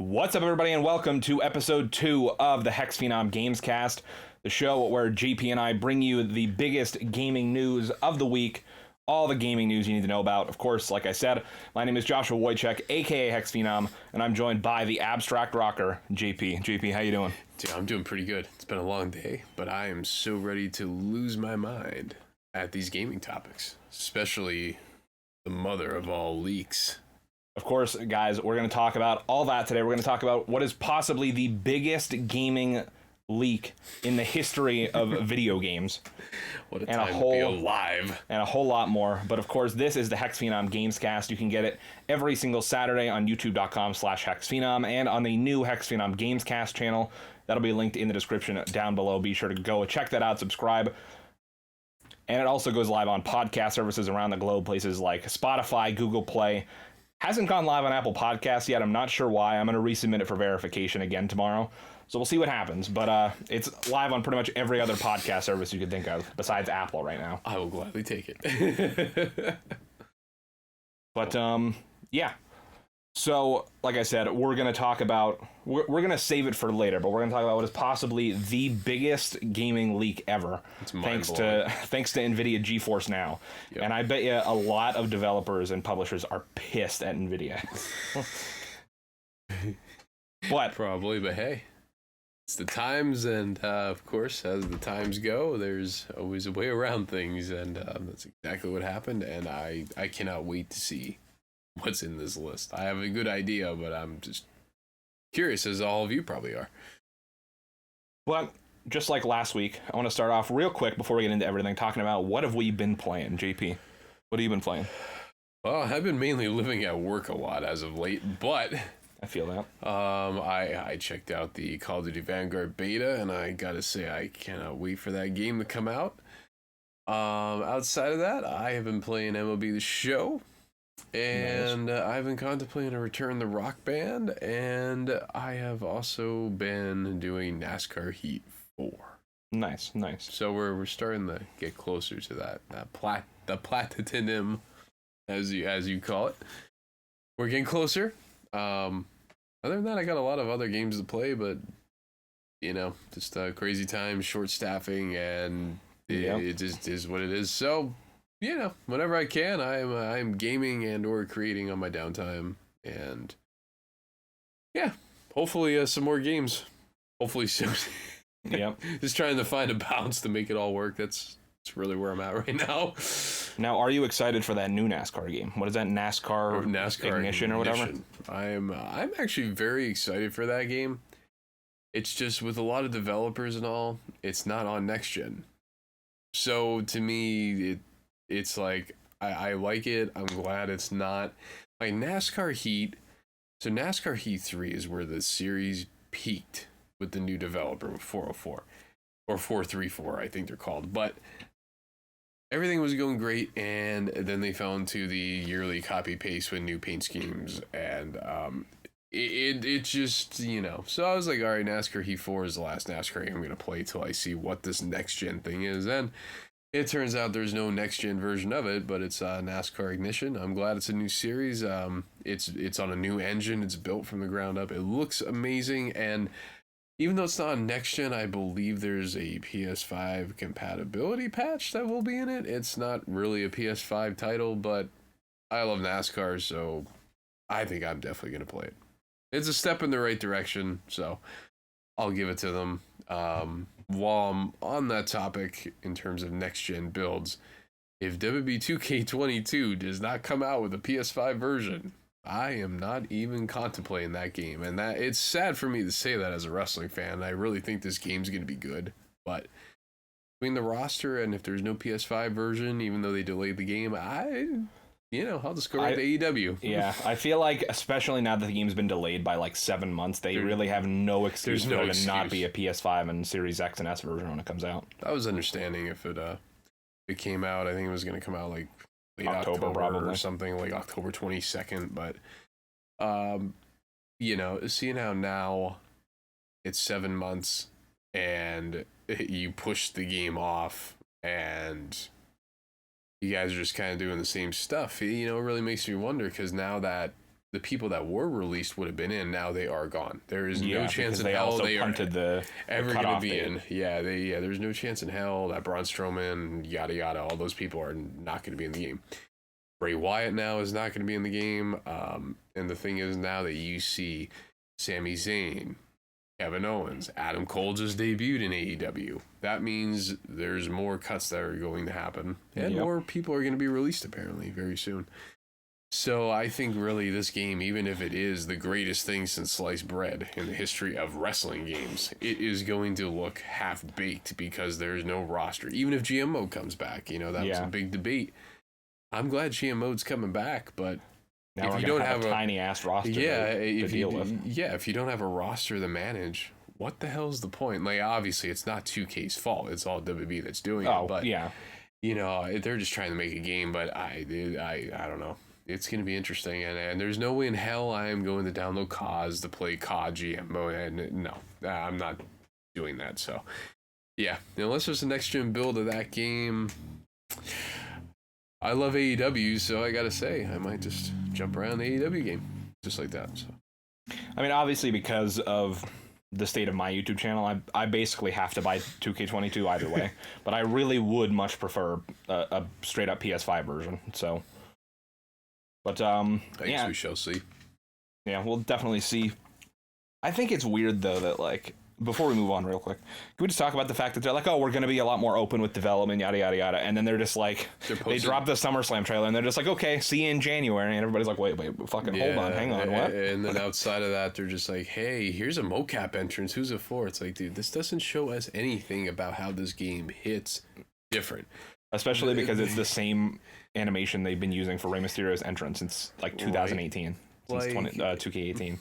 What's up, everybody, and welcome to episode 2 of the HexxedPhenom Gamescast, the show where GP and I bring you the biggest gaming news of the week, all the gaming news you need to know about. Of course, like I said, my name is Joshua Wojcik, aka HexxedPhenom, and I'm joined by the abstract rocker, JP. JP, how you doing? Dude, I'm doing pretty good. It's been a long day, but I am so ready to lose my mind at these gaming topics, especially the mother of all leaks. Of course, guys, we're going to talk about all that today. We're going to talk about what is possibly the biggest gaming leak in the history of video games. What a time to be alive. And a whole lot more. But of course, this is the HexxedPhenom Gamescast. You can get it every single Saturday on youtube.com/HexxedPhenom and on the new HexxedPhenom Gamescast channel. That'll be linked in the description down below. Be sure to go check that out, subscribe. And it also goes live on podcast services around the globe, places like Spotify, Google Play. Hasn't gone live on Apple Podcasts yet. I'm not sure why. I'm going to resubmit it for verification again tomorrow. So we'll see what happens. But it's live on pretty much every other podcast service you could think of besides Apple right now. I will gladly take it. But, yeah. So, like I said, we're going to talk about... We're going to save it for later, but we're going to talk about what is possibly the biggest gaming leak ever. Thanks to NVIDIA GeForce Now. Yep. And I bet you a lot of developers and publishers are pissed at NVIDIA. What? Probably, but hey. It's the times, and of course, as the times go, there's always a way around things, and that's exactly what happened, and I cannot wait to see what's in this list. I have a good idea, but I'm just curious, as all of you probably are. Well, just like last week, I want to start off real quick before we get into everything, talking about what have we been playing, JP? What have you been playing? Well, I've been mainly living at work a lot as of late, but I feel that. I checked out the Call of Duty Vanguard beta, and I gotta say, I cannot wait for that game to come out. Outside of that, I have been playing MLB The Show. And Nice. I've been contemplating a return to Rock Band, and I have also been doing NASCAR Heat 4. Nice. So we're starting to get closer to the platinum, as you call it. We're getting closer. Other than that, I got a lot of other games to play, but just crazy times, short staffing, and it just is what it is. So. Whenever I can, I'm gaming and or creating on my downtime, and hopefully some more games. Hopefully soon. Yep. Just trying to find a balance to make it all work. That's really where I'm at right now. Now, are you excited for that new NASCAR game? What is that, NASCAR Ignition or whatever? I'm actually very excited for that game. It's just with a lot of developers and all, it's not on next gen. So to me, it's like, I like it. I'm glad it's not. Like NASCAR Heat. So NASCAR Heat 3 is where the series peaked with the new developer with 404. Or 434, I think they're called. But everything was going great, and then they fell into the yearly copy-paste with new paint schemes. And it just, So I was like, all right, NASCAR Heat 4 is the last NASCAR game I'm going to play till I see what this next-gen thing is. And it turns out there's no next-gen version of it, but it's NASCAR Ignition. I'm glad it's a new series. It's on a new engine. It's built from the ground up. It looks amazing, and even though it's not on next-gen, I believe there's a PS5 compatibility patch that will be in it. It's not really a PS5 title, but I love NASCAR, so I think I'm definitely going to play it. It's a step in the right direction, so I'll give it to them. While I'm on that topic, in terms of next-gen builds, if WWE 2K22 does not come out with a PS5 version, I am not even contemplating that game. And that it's sad for me to say that as a wrestling fan. I really think this game's going to be good. But between the roster and if there's no PS5 version, even though they delayed the game, I'll just go right to AEW. Yeah, I feel like, especially now that the game's been delayed by like 7 months, they really have no excuse for it to not be a PS5 and Series X and S version when it comes out. I was understanding if it came out, I think it was going to come out like late October probably, or something, like October 22nd. But, seeing how now it's 7 months and you push the game off and you guys are just kind of doing the same stuff. It really makes me wonder, because now that the people that were released would have been in. Now they are gone. There is no chance in they hell also they are punted the ever going to cutoff be date. in. Yeah, there's no chance in hell that Braun Strowman, yada yada, all those people are not going to be in the game. Bray Wyatt now is not going to be in the game. And the thing is now that you see Sami Zayn, Kevin Owens, Adam Cole just debuted in AEW. That means there's more cuts that are going to happen. And more people are going to be released apparently very soon. So I think really this game, even if it is the greatest thing since sliced bread in the history of wrestling games, it is going to look half-baked because there's no roster. Even if GMO comes back, that was a big debate. I'm glad GMO's coming back, but now if you don't have a tiny-ass roster to deal with. Yeah, if you don't have a roster to manage, what the hell's the point? Like, obviously, it's not 2K's fault. It's all WWE that's doing it. But, they're just trying to make a game, but I don't know. It's going to be interesting, and there's no way in hell I am going to download COD to play COD GMO, and no, I'm not doing that. So, yeah, unless there's a next-gen build of that game. I love AEW, so I gotta say, I might just jump around the AEW game, just like that. So, I mean, obviously, because of the state of my YouTube channel, I basically have to buy 2K22 either way, but I really would much prefer a straight-up PS5 version, so... But, I guess we shall see. Yeah, we'll definitely see. I think it's weird, though, that, like, before we move on real quick, can we just talk about the fact that they're like, oh, we're going to be a lot more open with development, yada, yada, yada, and then they're just like, they drop the SummerSlam trailer, and they're just like, okay, see you in January, and everybody's like, wait, fucking hold on, hang on, what? And then outside of that, they're just like, hey, here's a mocap entrance, who's it for? It's like, dude, this doesn't show us anything about how this game hits different. Especially because it's the same animation they've been using for Rey Mysterio's entrance since like 2018, since 2K18.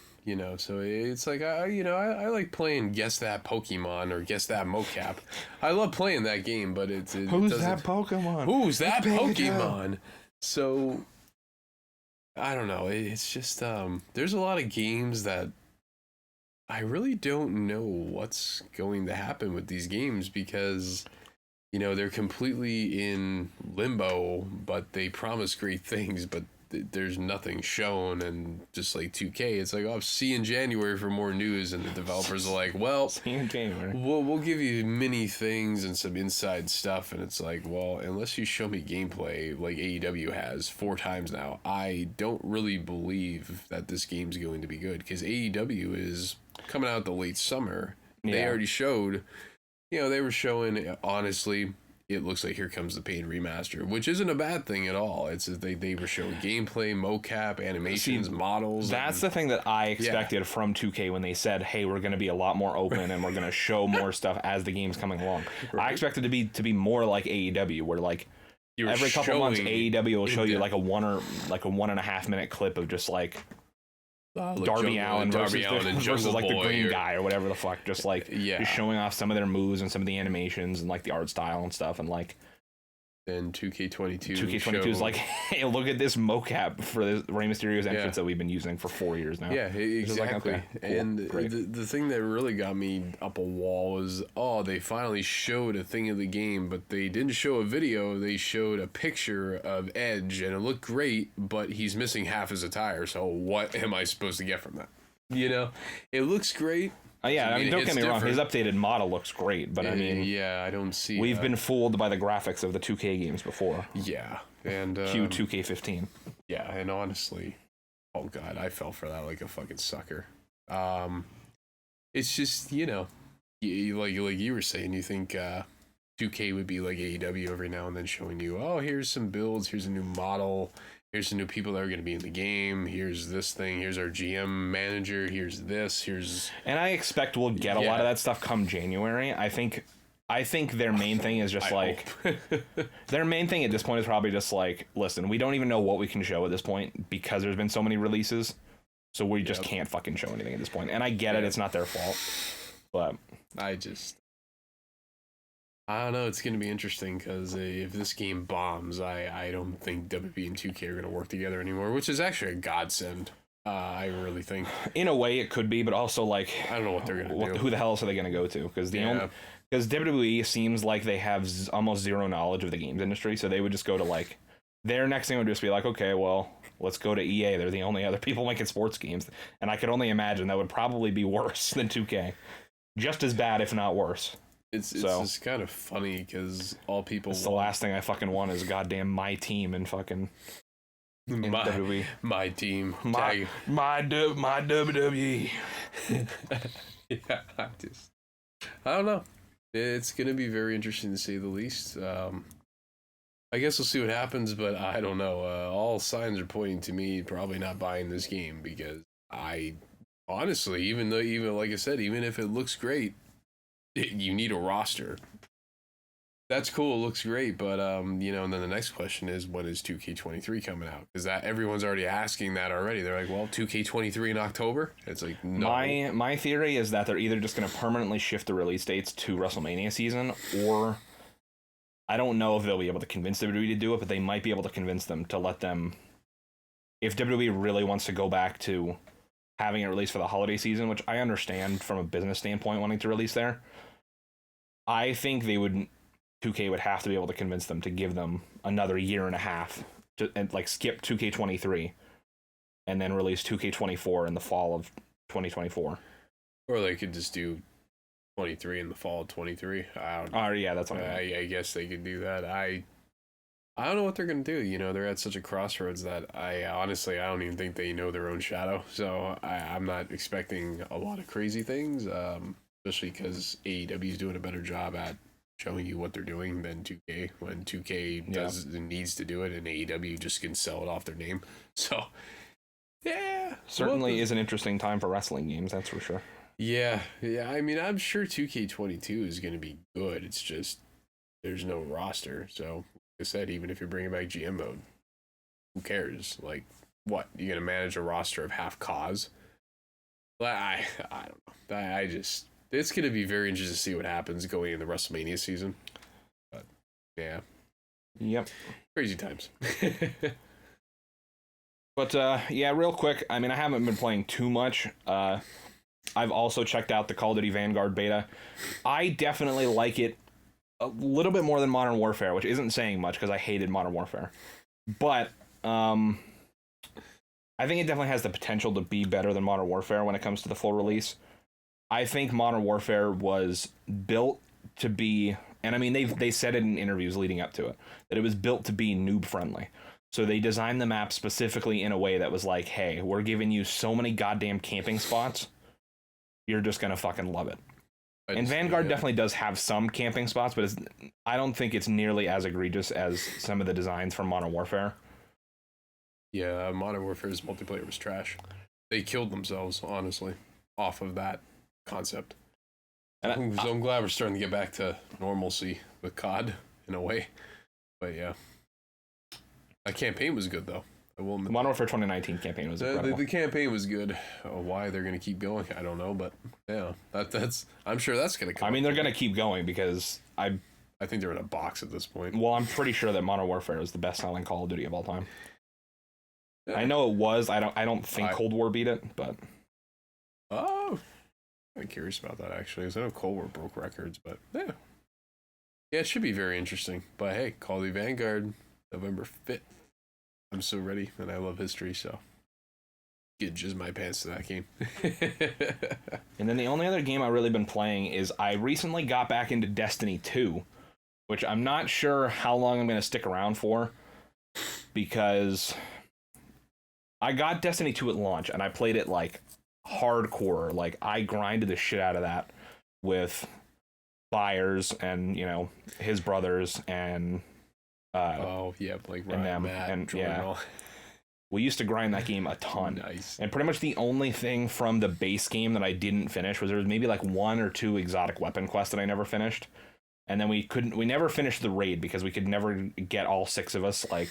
So it's like I like playing Guess That Pokemon or Guess That Mocap. I love playing that game, but who's that Pokemon? Who's that Pokemon? So I don't know. It's just there's a lot of games that I really don't know what's going to happen with these games because. They're completely in limbo, but they promise great things, but there's nothing shown. And just like 2K, it's like, oh, see you in January for more news. And the developers are like, well, see you in January. We'll give you many things and some inside stuff. And it's like, well, unless you show me gameplay like AEW has 4 times now, I don't really believe that this game's going to be good because AEW is coming out the late summer. Yeah. They already showed... they were showing, honestly, it looks like Here Comes the Pain Remastered, which isn't a bad thing at all. It's they were showing gameplay, mocap, animations, models. That's the thing that I expected from 2K when they said, hey, we're going to be a lot more open and we're going to show more stuff as the game's coming along. Right. I expected to be more like AEW, where like every couple months AEW will show you like a 1.5 minute clip of just like Darby Allin versus like the green guy or whatever the fuck, just like just showing off some of their moves and some of the animations and like the art style and stuff, and like then 2K22 is like, hey, look at this mocap for this Rey Mysterio's entrance that we've been using for 4 years now. Yeah, exactly. Like, okay, cool, and the thing that really got me up a wall was, they finally showed a thing of the game, but they didn't show a video. They showed a picture of Edge, and it looked great, but he's missing half his attire. So what am I supposed to get from that? It looks great. I mean, don't get me wrong, his updated model looks great, but I mean... I don't see... We've been fooled by the graphics of the 2K games before. Yeah, and... Q2K15. Yeah, and honestly... Oh, God, I fell for that like a fucking sucker. It's just, like you were saying, you think 2K would be like AEW every now and then showing you, oh, here's some builds, here's a new model... Here's the new people that are going to be in the game. Here's this thing. Here's our GM manager. Here's this. Here's... And I expect we'll get a lot of that stuff come January. I think their main thing is just their main thing at this point is probably just like, listen, we don't even know what we can show at this point because there's been so many releases. So we just can't fucking show anything at this point. And I get it. It's not their fault. But I don't know. It's going to be interesting because if this game bombs, I don't think WWE and 2K are going to work together anymore, which is actually a godsend. I really think. In a way, it could be, but also like I don't know what they're going to do. Who the hell else are they going to go to? Because WWE seems like they have almost zero knowledge of the games industry, so they would just go to like their next thing would just be like, okay, well, let's go to EA. They're the only other people making sports games. And I could only imagine that would probably be worse than 2K. Just as bad, if not worse. It's just kind of funny because all people. It's the last thing I fucking want is goddamn my team and fucking. WWE. My team. My WWE. Yeah, I don't know. It's gonna be very interesting to say the least. I guess we'll see what happens, but I don't know. All signs are pointing to me probably not buying this game because I honestly, even like I said, even if it looks great, you need a roster. That's cool, it looks great, but and then the next question is, when is 2K23 coming out? Because that everyone's already asking that already. They're like, well, 2K23 in October? It's like, no. My theory is that they're either just going to permanently shift the release dates to WrestleMania season, or I don't know if they'll be able to convince WWE to do it, but they might be able to convince them to let them, if WWE really wants to go back to having it released for the holiday season, which I understand from a business standpoint wanting to release there, I think 2K would have to be able to convince them to give them another year and a half to, and like skip 2K23 and then release 2K24 in the fall of 2024. Or they could just do 23 in the fall of 23. I don't know. Oh, yeah, that's what I guess they could do that. I don't know what they're going to do. They're at such a crossroads that I don't even think they know their own shadow. So I'm not expecting a lot of crazy things, especially because AEW is doing a better job at showing you what they're doing than 2K. When 2K does and needs to do it, and AEW just can sell it off their name. So, yeah. Certainly is an interesting time for wrestling games, that's for sure. Yeah. I mean, I'm sure 2K22 is going to be good. It's just there's no roster. So, like I said, even if you're bringing back GM mode, who cares? Like, what? You're going to manage a roster of half cause? I don't know. It's going to be very interesting to see what happens going in the WrestleMania season. But, yeah. Yep. Crazy times. But, yeah, real quick, I mean, I haven't been playing too much. I've also checked out the Call of Duty Vanguard beta. I definitely like it a little bit more than Modern Warfare, which isn't saying much because I hated Modern Warfare. But I think it definitely has the potential to be better than Modern Warfare when it comes to the full release. I think Modern Warfare was built to be, and I mean, they said it in interviews leading up to it, that it was built to be noob friendly. So they designed the map specifically in a way that was like, hey, we're giving you so many goddamn camping spots, you're just going to fucking love it. And Vanguard definitely does have some camping spots, but I don't think it's nearly as egregious as some of the designs from Modern Warfare. Yeah, Modern Warfare's multiplayer was trash. They killed themselves, honestly, off of that concept. And so I'm glad we're starting to get back to normalcy with COD in a way. But yeah. That campaign was good, though. The Modern Warfare 2019 campaign was incredible. The campaign was good. Why they're going to keep going, I don't know. But yeah, that's. I'm sure that's going to come. I mean, they're going to keep going because I think they're in a box at this point. Well, I'm pretty sure that Modern Warfare is the best-selling Call of Duty of all time. Yeah. I know it was. I don't think Cold War beat it, but. Oh, I'm curious about that actually. Because I know Cold War broke records, but yeah, it should be very interesting. But hey, Call of Duty Vanguard, November 5th. I'm so ready, and I love history, so get jizz my pants to that game. And then the only other game I've really been playing is I recently got back into Destiny 2, which I'm not sure how long I'm going to stick around for, because I got Destiny 2 at launch, and I played it, like, hardcore. Like, I grinded the shit out of that with Byers and, his brothers and... like Ryan, Matt, and yeah, we used to grind that game a ton. Nice. And pretty much the only thing from the base game that I didn't finish was there was maybe like 1 or 2 exotic weapon quests that I never finished, and then we never finished the raid because we could never get all 6 of us like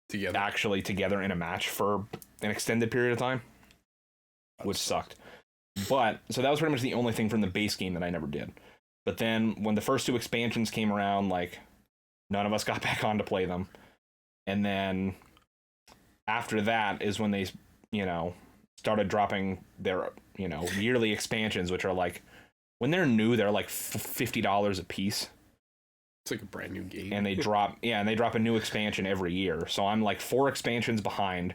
together in a match for an extended period of time, which sucked. But so that was pretty much the only thing from the base game that I never did. But then when the first 2 expansions came around, like, none of us got back on to play them. And then after that is when they, started dropping their, yearly expansions, which are like, when they're new, they're like $50 a piece. It's like a brand new game. And they drop a new expansion every year. So I'm like 4 expansions behind.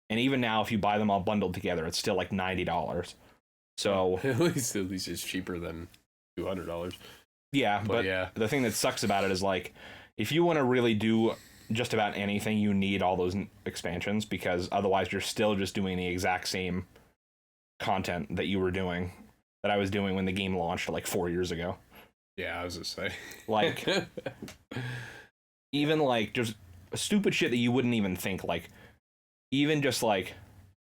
And even now, if you buy them all bundled together, it's still like $90. So at least it's cheaper than $200. Yeah, but the thing that sucks about it is like, if you want to really do just about anything, you need all those expansions, because otherwise you're still just doing the exact same content that I was doing when the game launched like 4 years ago. Yeah, I was gonna say. Like, even like just stupid shit that you wouldn't even think, like even just like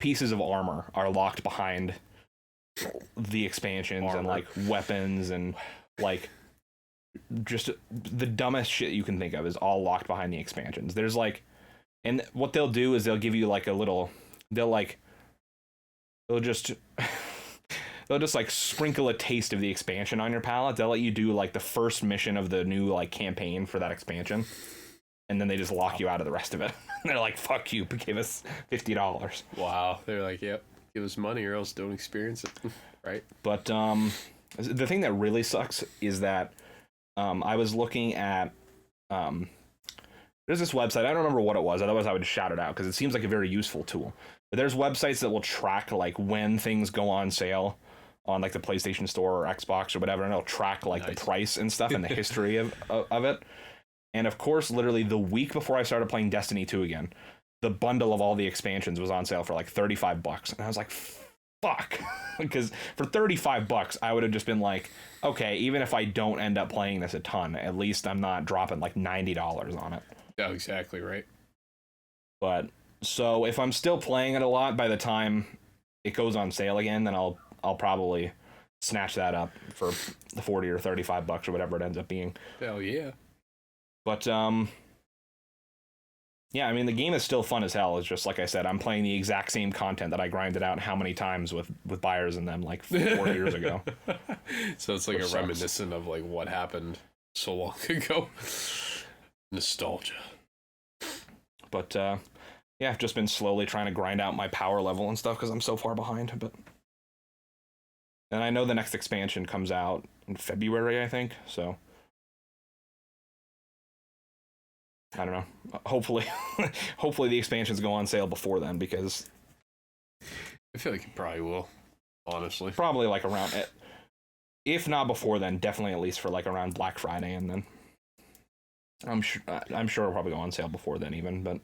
pieces of armor are locked behind the expansions and like weapons and like just the dumbest shit you can think of is all locked behind the expansions. There's like, and what they'll do is they'll give you like they'll just like sprinkle a taste of the expansion on your palette. They'll let you do like the first mission of the new like campaign for that expansion, and then they just lock you out of the rest of it. They're like, fuck you, but give us $50. Wow. They're like, yep, give us money or else don't experience it. Right. But the thing that really sucks is that I was looking at there's this website, I don't remember what it was, otherwise I would just shout it out because it seems like a very useful tool. But there's websites that will track like when things go on sale on like the PlayStation Store or Xbox or whatever, and it'll track like the price and stuff and the history of it. And of course, literally the week before I started playing Destiny 2 again, the bundle of all the expansions was on sale for like $35. And I was like, fuck. Because for $35, I would have just been like, okay, even if I don't end up playing this a ton, at least I'm not dropping like $90 on it. Yeah, exactly right. But so if I'm still playing it a lot by the time it goes on sale again, then I'll probably snatch that up for the $40 or $35 or whatever it ends up being. Hell yeah. But yeah, I mean the game is still fun as hell. It's just like I said, I'm playing the exact same content that I grinded out how many times with buyers in them like 4 years ago. So it's like reminiscent of like what happened so long ago. Nostalgia. But yeah, I've just been slowly trying to grind out my power level and stuff because I'm so far behind. And I know the next expansion comes out in February, I think. So I don't know. Hopefully the expansions go on sale before then, because I feel like it probably will, honestly. Probably like around it. If not before then, definitely at least for like around Black Friday, and then I'm sure it'll probably go on sale before then even, but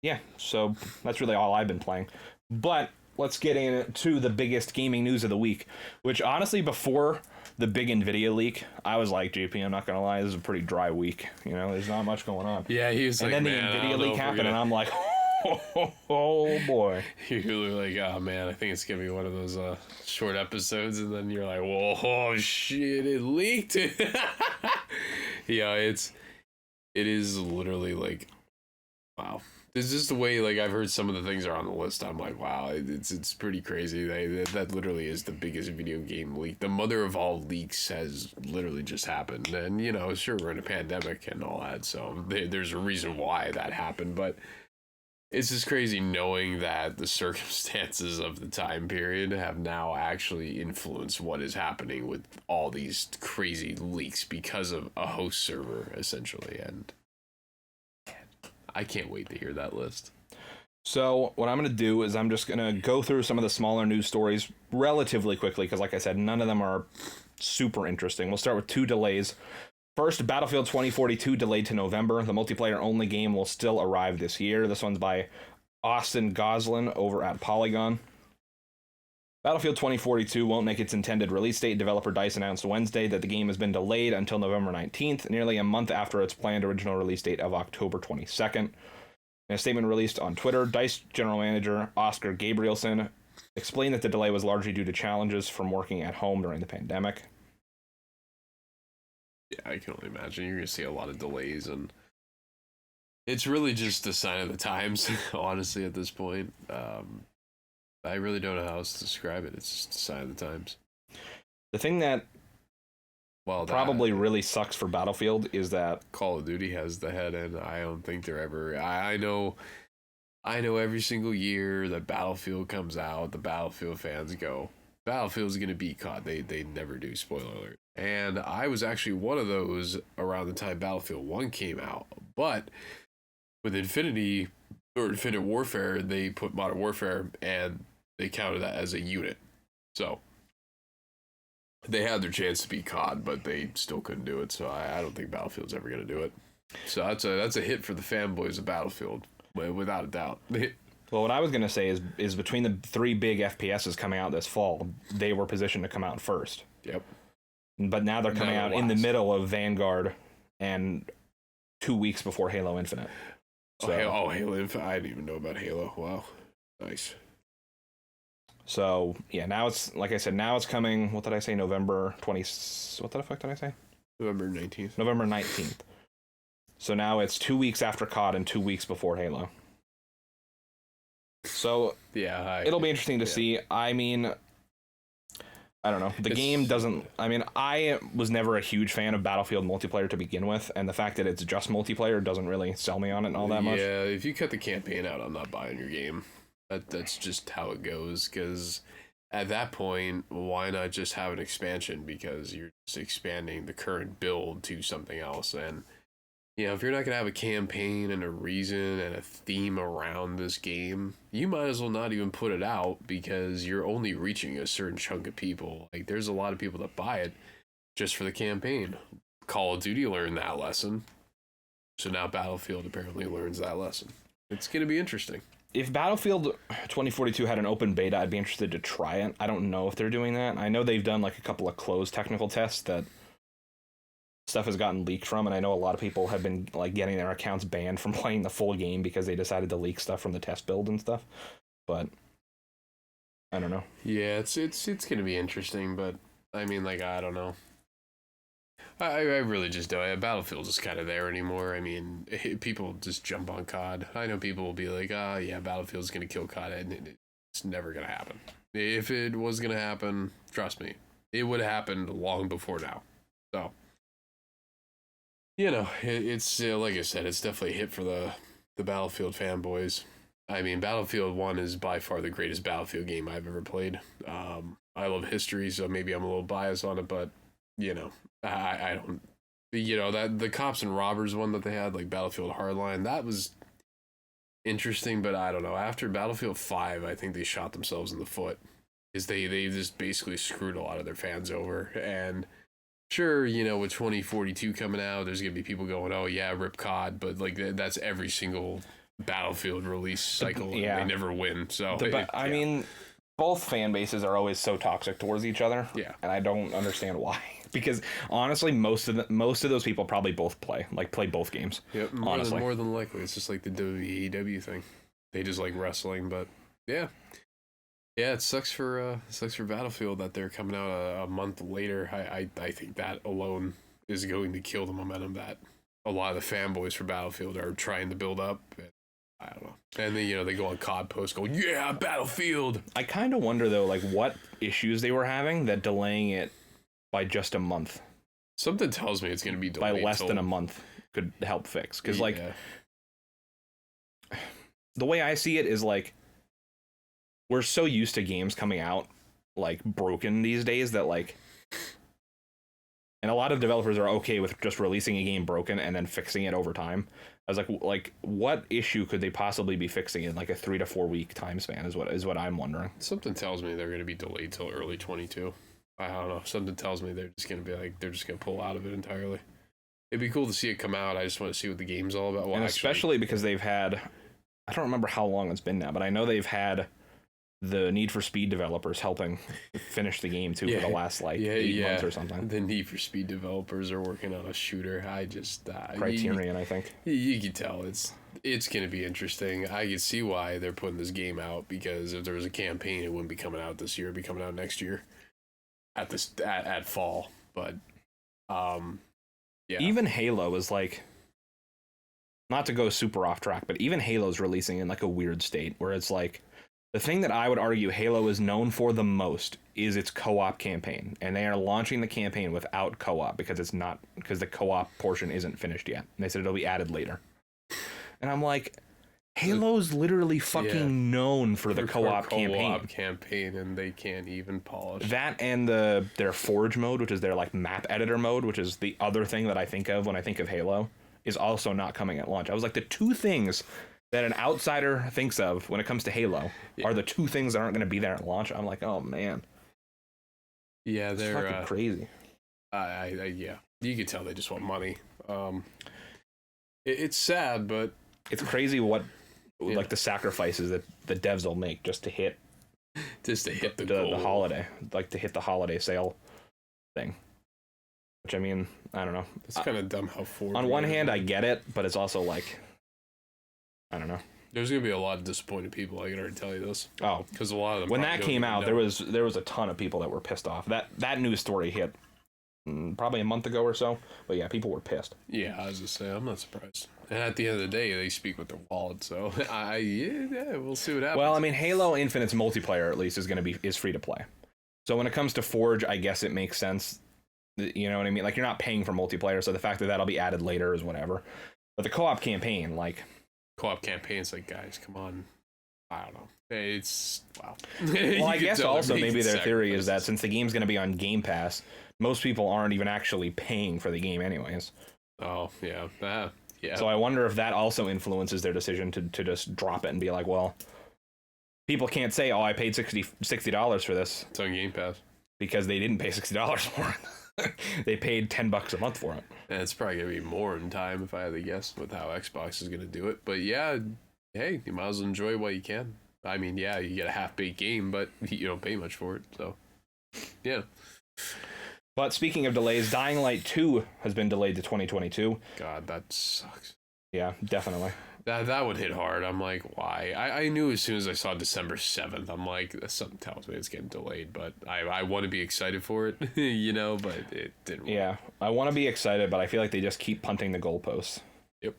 yeah, so that's really all I've been playing. But let's get into the biggest gaming news of the week, which honestly, before the big NVIDIA leak, I was like, JP, I'm not going to lie, this is a pretty dry week. You know, there's not much going on. Yeah, he was and like, then the NVIDIA leak happened, and I'm like, oh boy. You were like, oh man, I think it's going to be one of those short episodes, and then you're like, whoa, oh shit, it leaked. Yeah, it is literally like, wow. This is the way, like, I've heard some of the things are on the list. I'm like, wow, it's pretty crazy. That literally is the biggest video game leak. The mother of all leaks has literally just happened. And, you know, sure, we're in a pandemic and all that, so there's a reason why that happened. But it's just crazy knowing that the circumstances of the time period have now actually influenced what is happening with all these crazy leaks because of a host server, essentially. And I can't wait to hear that list. So what I'm going to do is I'm just going to go through some of the smaller news stories relatively quickly, because like I said, none of them are super interesting. We'll start with 2 delays. First, Battlefield 2042 delayed to November. The multiplayer-only game will still arrive this year. This one's by Austin Goslin over at Polygon. Battlefield 2042 won't make its intended release date. Developer DICE announced Wednesday that the game has been delayed until November 19th, nearly a month after its planned original release date of October 22nd. In a statement released on Twitter, DICE General Manager Oscar Gabrielson explained that the delay was largely due to challenges from working at home during the pandemic. Yeah, I can only imagine. You're going to see a lot of delays, and it's really just a sign of the times, honestly, at this point. I really don't know how else to describe it. It's just a sign of the times. The thing that probably really sucks for Battlefield is that Call of Duty has the head, and I don't think they're ever... I know every single year that Battlefield comes out, the Battlefield fans go, Battlefield's gonna beat COD. They never do, spoiler alert. And I was actually one of those around the time Battlefield 1 came out. But with Infinite Warfare, they put Modern Warfare and they counted that as a unit. So they had their chance to beat COD, but they still couldn't do it. So I don't think Battlefield's ever gonna do it. So that's a hit for the fanboys of Battlefield, without a doubt. Well, what I was going to say is between the 3 big FPSs coming out this fall, they were positioned to come out first. Yep. But now they're coming out in the middle of Vanguard and 2 weeks before Halo Infinite. So, Halo Infinite. I didn't even know about Halo. Wow. Nice. So, yeah, now it's, like I said, now it's coming, what did I say, November 20, what the fuck did I say? November 19th. November 19th. So now it's 2 weeks after COD and 2 weeks before Halo. So yeah, it'll be interesting to see. I mean, I don't know. The game doesn't... I mean, I was never a huge fan of Battlefield multiplayer to begin with, and the fact that it's just multiplayer doesn't really sell me on it all that much. Yeah, if you cut the campaign out, I'm not buying your game. That's just how it goes, because at that point, why not just have an expansion? Because you're just expanding the current build to something else, and... You know, if you're not going to have a campaign and a reason and a theme around this game, you might as well not even put it out, because you're only reaching a certain chunk of people. Like, there's a lot of people that buy it just for the campaign. Call of Duty learned that lesson. So now Battlefield apparently learns that lesson. It's going to be interesting. If Battlefield 2042 had an open beta, I'd be interested to try it. I don't know if they're doing that. I know they've done like a couple of closed technical tests that stuff has gotten leaked from, and I know a lot of people have been like getting their accounts banned from playing the full game because they decided to leak stuff from the test build and stuff. But I don't know. Yeah, it's gonna be interesting, but I mean, like, I don't know. I really just don't. Battlefield's just kind of there anymore. I mean, people just jump on COD. I know people will be like, yeah, Battlefield's gonna kill COD, and it's never gonna happen. If it was gonna happen, trust me, it would have happened long before now. So. You know, it's like I said, it's definitely a hit for the Battlefield fanboys. I mean, Battlefield 1 is by far the greatest Battlefield game I've ever played. I love history, so maybe I'm a little biased on it, but, you know, I don't... You know, that the Cops and Robbers one that they had, like Battlefield Hardline, that was interesting, but I don't know. After Battlefield 5, I think they shot themselves in the foot. Because they just basically screwed a lot of their fans over, and... Sure, you know, with 2042 coming out, there's going to be people going, oh, yeah, rip COD, but, like, that's every single Battlefield release cycle, yeah. And they never win, so... I mean, both fan bases are always so toxic towards each other, yeah, and I don't understand why. Because, honestly, most of those people probably both play both games. Yep, more than likely. It's just like the AEW thing. They just like wrestling, but, yeah. Yeah, it sucks for Battlefield that they're coming out a month later. I think that alone is going to kill the momentum that a lot of the fanboys for Battlefield are trying to build up. I don't know. And then, they go on COD posts going, yeah, Battlefield! I kind of wonder, though, like, what issues they were having that delaying it by just a month. Something tells me it's going to be delayed by less than a month could help fix. Because, like, the way I see it is, like, we're so used to games coming out, like, broken these days that, like... And a lot of developers are okay with just releasing a game broken and then fixing it over time. I was like, what issue could they possibly be fixing in, like, a 3 to 4 week time span is what I'm wondering. Something tells me they're going to be delayed till early 22. I don't know. Something tells me they're just going to be, like, they're just going to pull out of it entirely. It'd be cool to see it come out. I just want to see what the game's all about. Well, and especially because they've had... I don't remember how long it's been now, but I know they've had... the Need for Speed developers helping finish the game too for the last 8 months or something. The Need for Speed developers are working on a shooter. I just Criterion, I think. You can tell it's going to be interesting. I can see why they're putting this game out, because if there was a campaign, it wouldn't be coming out this year. It'd be coming out next year at fall. But even Halo is like, not to go super off track, but even Halo's releasing in like a weird state where it's like. The thing that I would argue Halo is known for the most is its co-op campaign, and they are launching the campaign without co-op because the co-op portion isn't finished yet. And they said it'll be added later. And I'm like, Halo's literally fucking known for the co-op campaign, and they can't even polish that. And their Forge mode, which is their like map editor mode, which is the other thing that I think of when I think of Halo, is also not coming at launch. I was like, the two things that an outsider thinks of when it comes to Halo are the two things that aren't going to be there at launch. I'm like, oh man. Yeah, they're fucking crazy. Yeah, you can tell they just want money. It's sad, but it's crazy what like the sacrifices that the devs will make just to hit the holiday, like to hit the holiday sale thing. Which, I mean, I don't know. It's kind of dumb how Ford. On one hand, I get it, but it's also like, I don't know. There's gonna be a lot of disappointed people. I can already tell you this. Oh, because a lot of them. When that came out, there was a ton of people that were pissed off. That news story hit probably a month ago or so. But yeah, people were pissed. Yeah, I was just saying, I'm not surprised. And at the end of the day, they speak with their wallet. So we'll see what happens. Well, I mean, Halo Infinite's multiplayer at least is free to play. So when it comes to Forge, I guess it makes sense. You know what I mean? Like, you're not paying for multiplayer, so the fact that that'll be added later is whatever. But the co-op campaign, like... Co-op campaign's like, guys, come on. I don't know. It's... Wow. Well, I guess also maybe their theory is that since the game's going to be on Game Pass, most people aren't even actually paying for the game anyways. Oh, yeah. Yeah. So I wonder if that also influences their decision to just drop it and be like, well, people can't say, oh, I paid $60 for this. It's on Game Pass. Because they didn't pay $60 for it. They paid $10 a month for it. And it's probably going to be more in time, if I had to guess, with how Xbox is going to do it. But yeah, hey, you might as well enjoy what you can. I mean, yeah, you get a half-baked game, but you don't pay much for it. So, yeah. But speaking of delays, Dying Light 2 has been delayed to 2022. God, that sucks. Yeah, definitely. That would hit hard. I'm like, why? I knew as soon as I saw December 7th, I'm like, something tells me it's getting delayed, but I want to be excited for it, you know, but it didn't work. Yeah, I want to be excited, but I feel like they just keep punting the goalposts. Yep.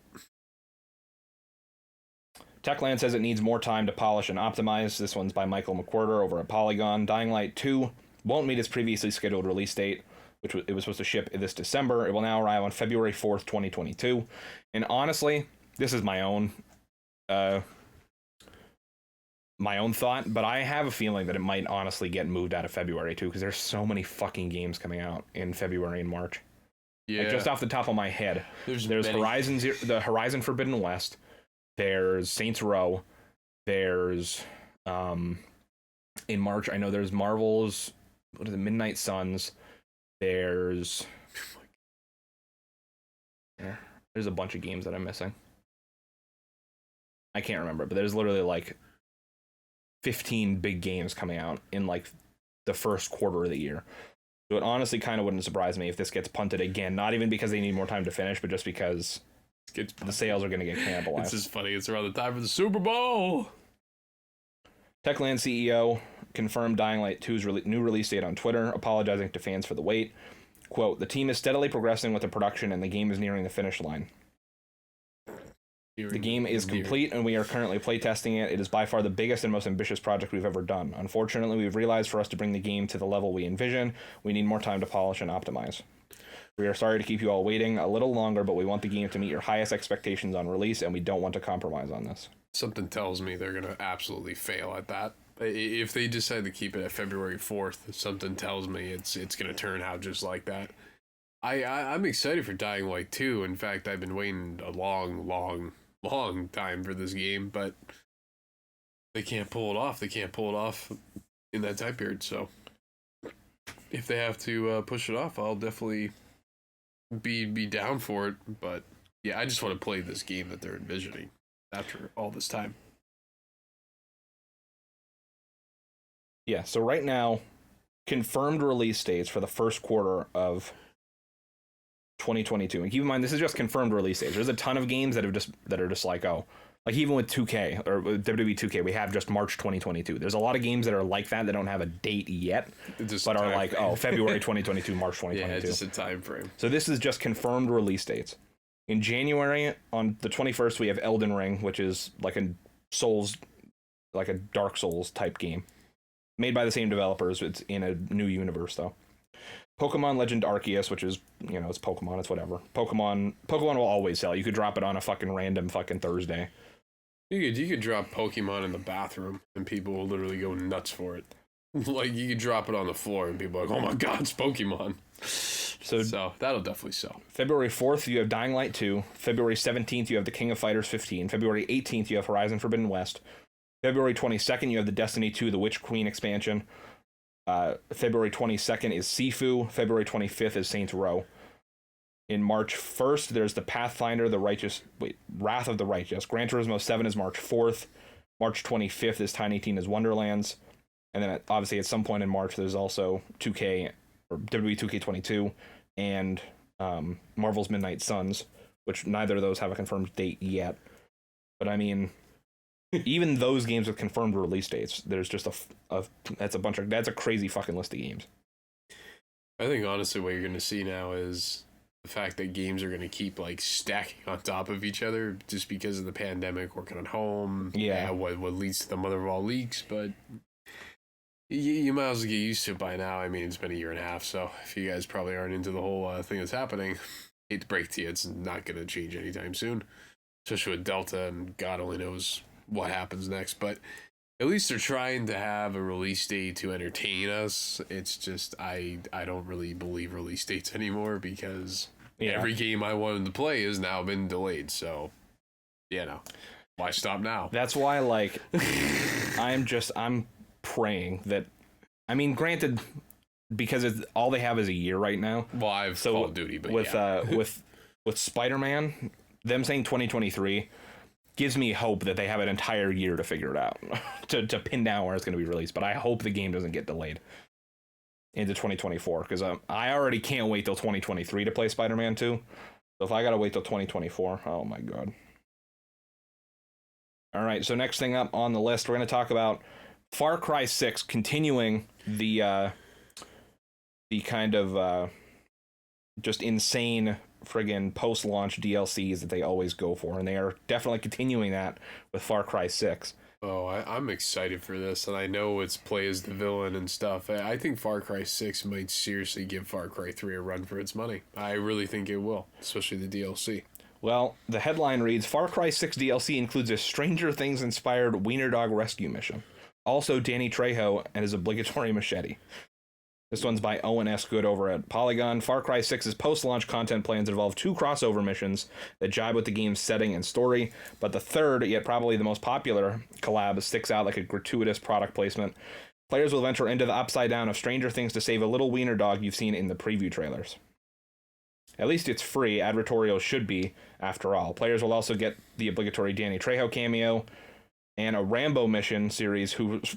Techland says it needs more time to polish and optimize. This one's by Michael McWhorter over at Polygon. Dying Light 2 won't meet its previously scheduled release date, which it was supposed to ship this December. It will now arrive on February 4th, 2022. And honestly, this is my own thought, but I have a feeling that it might honestly get moved out of February too, because there's so many fucking games coming out in February and March. Yeah. Like, just off the top of my head, there's the Horizon Forbidden West. There's Saints Row. There's in March, I know there's Marvel's Midnight Suns. There's a bunch of games that I'm missing. I can't remember, but there's literally like 15 big games coming out in like the first quarter of the year. So it honestly kind of wouldn't surprise me if this gets punted again, not even because they need more time to finish, but just because the sales are going to get cannibalized. It's just funny. It's around the time for the Super Bowl. Techland CEO confirmed Dying Light 2's new release date on Twitter, apologizing to fans for the wait. Quote, "The team is steadily progressing with the production and the game is nearing the finish line. The game is complete and we are currently playtesting it. It is by far the biggest and most ambitious project we've ever done. Unfortunately, we've realized for us to bring the game to the level we envision, we need more time to polish and optimize. We are sorry to keep you all waiting a little longer, but we want the game to meet your highest expectations on release and we don't want to compromise on this." Something tells me they're going to absolutely fail at that. If they decide to keep it at February 4th, something tells me it's going to turn out just like that. I'm excited for Dying Light 2. In fact, I've been waiting a long time for this game, but they can't pull it off. They can't pull it off in that time period. So if they have to push it off, I'll definitely be down for it. But yeah, I just want to play this game that they're envisioning after all this time. Yeah, so right now, confirmed release dates for the first quarter of 2022. And keep in mind, this is just confirmed release dates. There's a ton of games that are just like, oh, like even with 2K or with WWE 2K, we have just March 2022. There's a lot of games that are like that don't have a date yet, but are like, oh, February 2022, March 2022. Yeah, it's just a time frame. So this is just confirmed release dates. In January, on the 21st, we have Elden Ring, which is like a Dark Souls type game. Made by the same developers. It's in a new universe, though. Pokemon Legend Arceus, which is, it's Pokemon, it's whatever. Pokemon will always sell. You could drop it on a fucking random fucking Thursday. You could drop Pokemon in the bathroom and people will literally go nuts for it. Like you could drop it on the floor and people are like, oh my god, it's Pokemon. So that'll definitely sell. February 4th, you have Dying Light 2. February 17th, you have The King of Fighters 15. February 18th, you have Horizon Forbidden West. February 22nd, you have the Destiny 2, the Witch Queen expansion. February 22nd is Sifu. February 25th is Saints Row. In March 1st, there's the Pathfinder, Wrath of the Righteous. Gran Turismo 7 is March 4th. March 25th is Tiny Tina's Wonderlands. And then obviously at some point in March, there's also 2K or WWE 2K22 and Marvel's Midnight Suns, which neither of those have a confirmed date yet. But I mean, even those games with confirmed release dates, there's just that's a crazy fucking list of games. I think honestly what you're going to see now is the fact that games are going to keep like stacking on top of each other just because of the pandemic, working at home. Yeah. What leads to the mother of all leaks, but you might as well get used to it by now. I mean, it's been a year and a half, so if you guys probably aren't into the whole thing that's happening, hate to break to you, it's not going to change anytime soon, especially with Delta, and God only knows what happens next. But at least they're trying to have a release date to entertain us. It's just I don't really believe release dates anymore because every game I wanted to play has now been delayed. So, why stop now? That's why, like, I'm praying that, I mean, granted, because all they have is a year right now. Well, I have Call of Duty, but with Spider-Man, them saying 2023 gives me hope that they have an entire year to figure it out to pin down where it's going to be released. But I hope the game doesn't get delayed into 2024 because I already can't wait till 2023 to play Spider-Man 2. So if I got to wait till 2024, oh my god. All right, so next thing up on the list, we're going to talk about Far Cry 6 continuing the kind of just insane friggin' post-launch DLCs that they always go for, and they are definitely continuing that with Far Cry 6. Oh, I'm excited for this, and I know it's play as the villain and stuff. I think Far Cry 6 might seriously give Far Cry 3 a run for its money. I really think it will, especially the DLC. Well, the headline reads, Far Cry 6 DLC includes a Stranger Things-inspired Wiener Dog rescue mission. Also, Danny Trejo and his obligatory machete. This one's by Owen S. Good over at Polygon. Far Cry 6's post-launch content plans involve 2 crossover missions that jibe with the game's setting and story, but the third, yet probably the most popular, collab sticks out like a gratuitous product placement. Players will venture into the upside down of Stranger Things to save a little wiener dog you've seen in the preview trailers. At least it's free. Advertorial should be, after all. Players will also get the obligatory Danny Trejo cameo and a Rambo mission series whose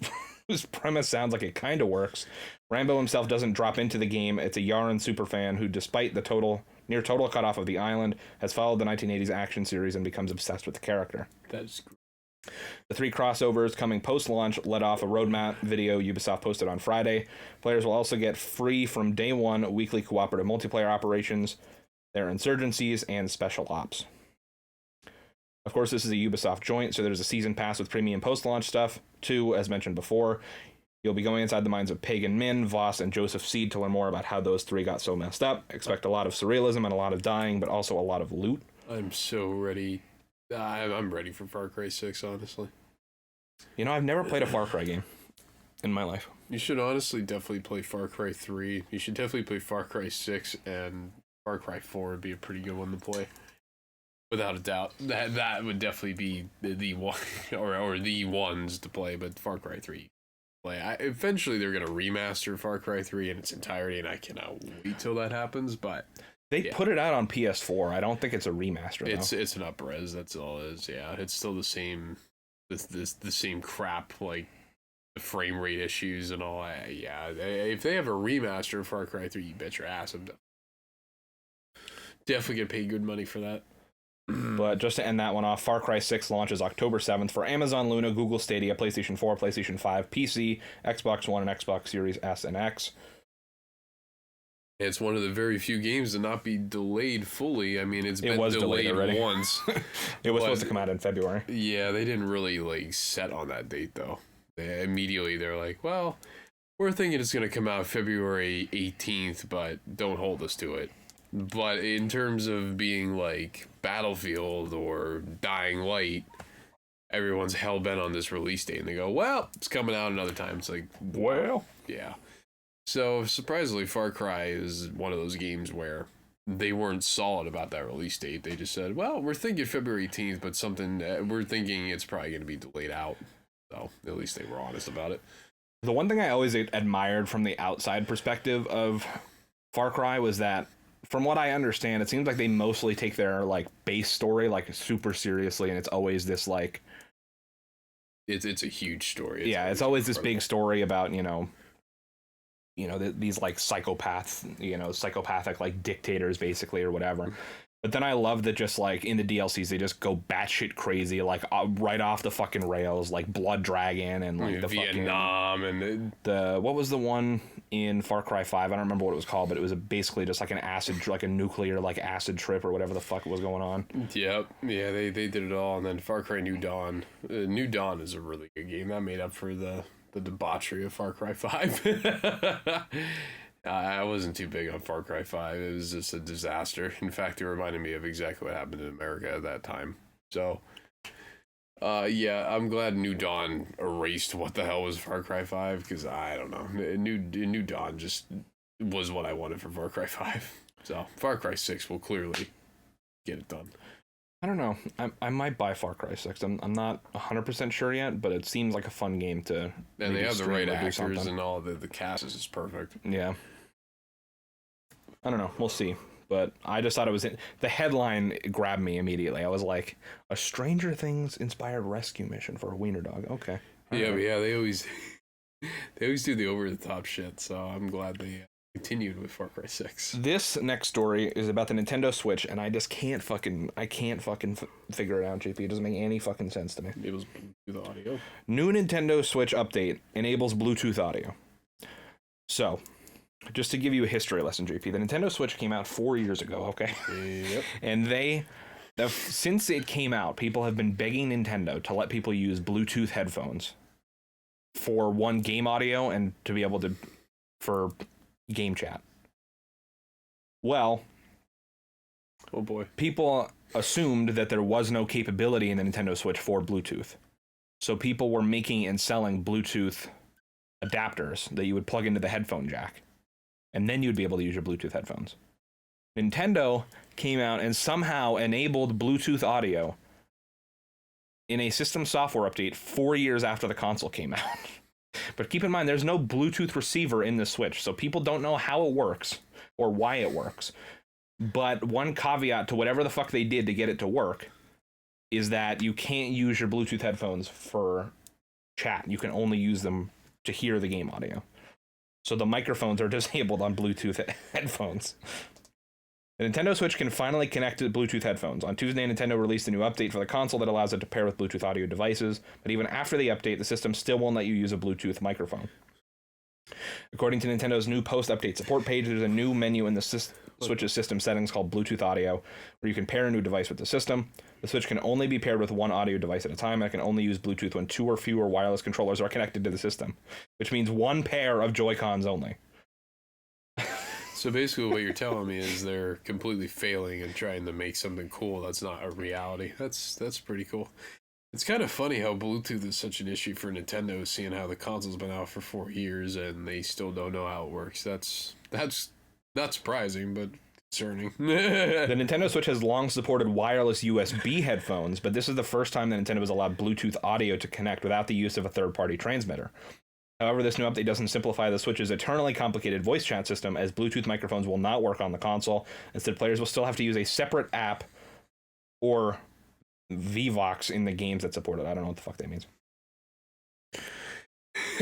premise sounds like it kind of works. Rambo himself doesn't drop into the game. It's a Yaren superfan who, despite the near total cutoff of the island, has followed the 1980s action series and becomes obsessed with the character. That's great. The 3 crossovers coming post-launch led off a roadmap video Ubisoft posted on Friday. Players will also get free from day one weekly cooperative multiplayer operations, their insurgencies, and special ops. Of course, this is a Ubisoft joint, so there's a season pass with premium post-launch stuff. 2, as mentioned before. You'll be going inside the minds of Pagan Min, Voss, and Joseph Seed to learn more about how those 3 got so messed up. Expect a lot of surrealism and a lot of dying, but also a lot of loot. I'm so ready. I'm ready for Far Cry 6, honestly. You know, I've never played a Far Cry game in my life. You should honestly definitely play Far Cry 3. You should definitely play Far Cry 6, and Far Cry 4 would be a pretty good one to play. Without a doubt. That would definitely be the one, or the ones to play, but Far Cry 3. Eventually they're going to remaster Far Cry 3 in its entirety, and I cannot wait till that happens, but they put it out on PS4. I don't think it's a remaster, though. It's an up-res, that's all it is, yeah. It's still the same, the same crap, like, the frame rate issues and all. If they have a remaster of Far Cry 3, you bet your ass I'm definitely going to pay good money for that. But just to end that one off, Far Cry 6 launches October 7th for Amazon Luna, Google Stadia, PlayStation 4, PlayStation 5, PC, Xbox One, and Xbox Series S and X. It's one of the very few games to not be delayed fully. I mean, it was delayed once. It was supposed to come out in February. Yeah, they didn't really set on that date, though. They're like, well, we're thinking it's going to come out February 18th, but don't hold us to it. But in terms of being like Battlefield or Dying Light, everyone's hell-bent on this release date, and they go, well, it's coming out another time. It's like, well, yeah. So, surprisingly, Far Cry is one of those games where they weren't solid about that release date. They just said, well, we're thinking February 18th, but we're thinking it's probably going to be delayed out. So, at least they were honest about it. The one thing I always admired from the outside perspective of Far Cry was that, from what I understand, it seems like they mostly take their, like, base story, like, super seriously, and it's always this, like... It's a huge story. It's always this big story about, these, like, psychopaths, psychopathic, like, dictators, basically, or whatever. But then I love that just, like, in the DLCs, they just go batshit crazy, like, right off the fucking rails, like Blood Dragon and, like, the Vietnam fucking... What was the one in Far Cry 5? I don't remember what it was called, but it was basically just, like, an acid, like, a nuclear, like, acid trip or whatever the fuck was going on. Yep. Yeah, they did it all. And then Far Cry New Dawn. New Dawn is a really good game. That made up for the debauchery of Far Cry 5. I wasn't too big on Far Cry 5. It was just a disaster. In fact, it reminded me of exactly what happened in America at that time. So, I'm glad New Dawn erased what the hell was Far Cry 5, because I don't know. New Dawn just was what I wanted for Far Cry 5. So, Far Cry 6 will clearly get it done. I don't know. I might buy Far Cry 6. I'm not 100% sure yet, but it seems like a fun game to... And they have the right actors and all the cast is perfect. Yeah. I don't know. We'll see. But I just thought it was... The headline grabbed me immediately. I was like, a Stranger Things inspired rescue mission for a wiener dog. Okay. Yeah, but yeah, they always do the over-the-top shit, so I'm glad they continued with Far Cry 6. This next story is about the Nintendo Switch, and I just can't fucking figure it out, JP. It doesn't make any fucking sense to me. It was Bluetooth audio. New Nintendo Switch update enables Bluetooth audio. So, just to give you a history lesson, JP, the Nintendo Switch came out 4 years ago, okay? Yep. And since it came out, people have been begging Nintendo to let people use Bluetooth headphones for one, game audio, and to be able to, for game chat. Well, oh boy, people assumed that there was no capability in the Nintendo Switch for Bluetooth. So people were making and selling Bluetooth adapters that you would plug into the headphone jack, and then you'd be able to use your Bluetooth headphones. Nintendo came out and somehow enabled Bluetooth audio in a system software update 4 years after the console came out. But keep in mind, there's no Bluetooth receiver in the Switch, so people don't know how it works or why it works. But one caveat to whatever the fuck they did to get it to work is that you can't use your Bluetooth headphones for chat. You can only use them to hear the game audio. So the microphones are disabled on Bluetooth headphones. The Nintendo Switch can finally connect to Bluetooth headphones. On Tuesday, Nintendo released a new update for the console that allows it to pair with Bluetooth audio devices, but even after the update, the system still won't let you use a Bluetooth microphone. According to Nintendo's new post-update support page, there's a new menu in the Switch's system settings called Bluetooth Audio, where you can pair a new device with the system. The Switch can only be paired with one audio device at a time, and it can only use Bluetooth when 2 or fewer wireless controllers are connected to the system, which means one pair of Joy-Cons only. So basically what you're telling me is they're completely failing and trying to make something cool that's not a reality. That's pretty cool. It's kind of funny how Bluetooth is such an issue for Nintendo, seeing how the console's been out for 4 years and they still don't know how it works. That's not surprising, but concerning. The Nintendo Switch has long supported wireless USB headphones, but this is the first time that Nintendo has allowed Bluetooth audio to connect without the use of a third-party transmitter. However, this new update doesn't simplify the Switch's eternally complicated voice chat system, as Bluetooth microphones will not work on the console. Instead, players will still have to use a separate app or Vivox in the games that support it. I don't know what the fuck that means.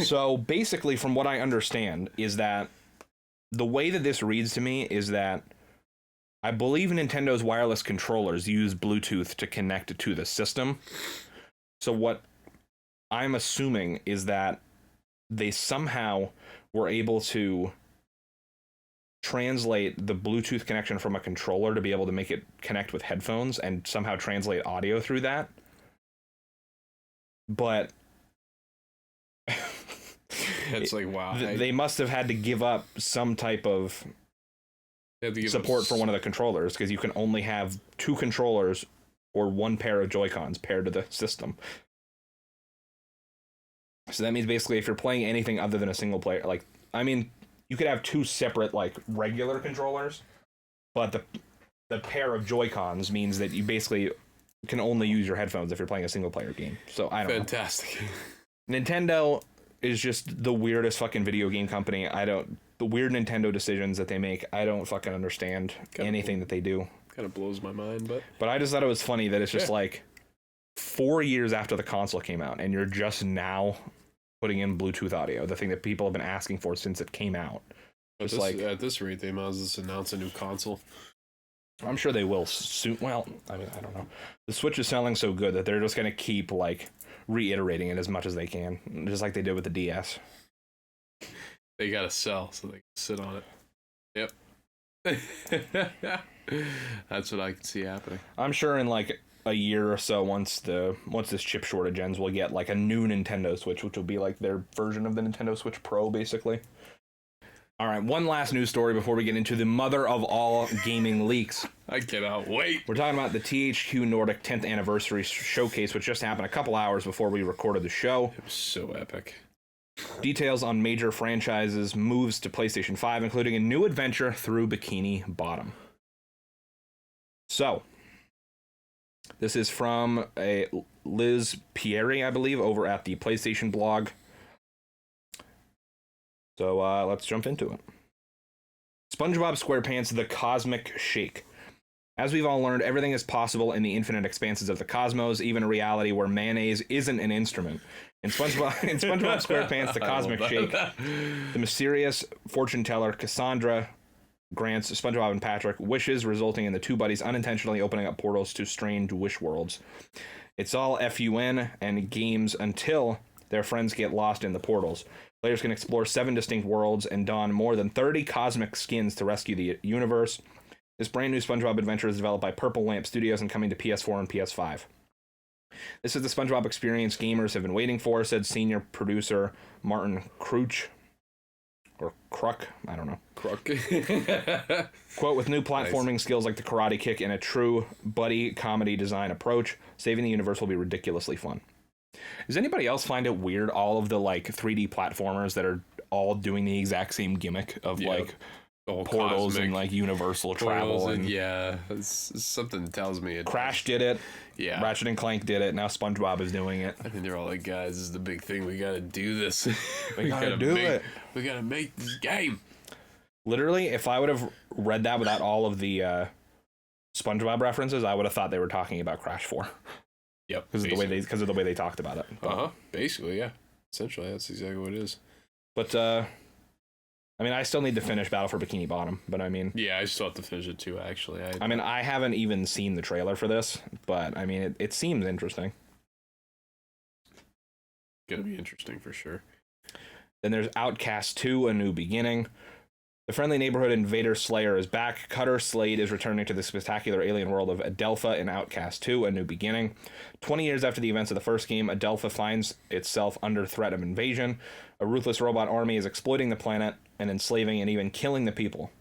So basically, from what I understand, is that the way that this reads to me is that I believe Nintendo's wireless controllers use Bluetooth to connect to the system. So what I'm assuming is that they somehow were able to translate the Bluetooth connection from a controller to be able to make it connect with headphones and somehow translate audio through that. But it's like, wow. They must have had to give up some type of support for one of the controllers, because you can only have 2 controllers or one pair of Joy-Cons paired to the system. So that means basically if you're playing anything other than a single player, like, I mean, you could have two separate, like, regular controllers, but the pair of Joy-Cons means that you basically can only use your headphones if you're playing a single player game. So I don't Fantastic. know. Nintendo is just the weirdest fucking video game company. The weird Nintendo decisions that they make, I don't fucking understand anything that they do. Kind of blows my mind, But I just thought it was funny that it's just like 4 years after the console came out, and you're just now putting in Bluetooth audio, the thing that people have been asking for since it came out. At this rate, they might as well just announce a new console. I'm sure they will soon. Well, I mean, I don't know. The Switch is selling so good that they're just going to keep, like, reiterating it as much as they can, just like they did with the DS. They gotta sell so they can sit on it. Yep. That's what I can see happening. I'm sure in, like, a year or so, once this chip shortage ends, we'll get, like, a new Nintendo Switch, which will be, like, their version of the Nintendo Switch Pro, basically. All right, one last news story before we get into the mother of all gaming leaks. I cannot wait. We're talking about the THQ Nordic 10th anniversary showcase, which just happened a couple hours before we recorded the show. It was so epic. Details on major franchises, moves to PlayStation 5, including a new adventure through Bikini Bottom. So, this is from a Liz Pieri, I believe, over at the PlayStation blog. So let's jump into it. SpongeBob SquarePants: The Cosmic Shake. As we've all learned, everything is possible in the infinite expanses of the cosmos, even a reality where mayonnaise isn't an instrument. In SpongeBob SquarePants: The Cosmic Shake, the mysterious fortune teller Cassandra grants SpongeBob and Patrick wishes, resulting in the two buddies unintentionally opening up portals to strange wish worlds. It's all FUN and games until their friends get lost in the portals. Players can explore 7 distinct worlds and don more than 30 cosmic skins to rescue the universe. This brand new SpongeBob adventure is developed by Purple Lamp Studios and coming to PS4 and PS5. This is the SpongeBob experience gamers have been waiting for, said senior producer Martin Crouch. Or Kruk, I don't know. Kruk. Quote, with new platforming skills like the Karate Kick and a true buddy comedy design approach, saving the universe will be ridiculously fun. Does anybody else find it weird, all of the, like, 3D platformers that are all doing the exact same gimmick of, like, portals and, like, universal travel? And yeah, it's something that tells me it. Crash did it. Yeah. Ratchet and Clank did it. Now SpongeBob is doing it. I think they're all like, guys, this is the big thing. We gotta do this. We gotta do it. We gotta make this game. Literally, if I would have read that without all of the SpongeBob references, I would have thought they were talking about Crash 4. Yep. Because of the way they talked about it. Basically, yeah. Essentially, that's exactly what it is. But I mean, I still need to finish Battle for Bikini Bottom. But I mean, yeah, I still have to finish it too. Actually, I mean, I haven't even seen the trailer for this, but I mean, it seems interesting. Gonna be interesting for sure. Then there's Outcast 2: A New Beginning. The friendly neighborhood invader Slayer is back. Cutter Slade is returning to the spectacular alien world of Adelpha in Outcast 2: A New Beginning. 20 years after the events of the first game, Adelpha finds itself under threat of invasion. A ruthless robot army is exploiting the planet and enslaving and even killing the people.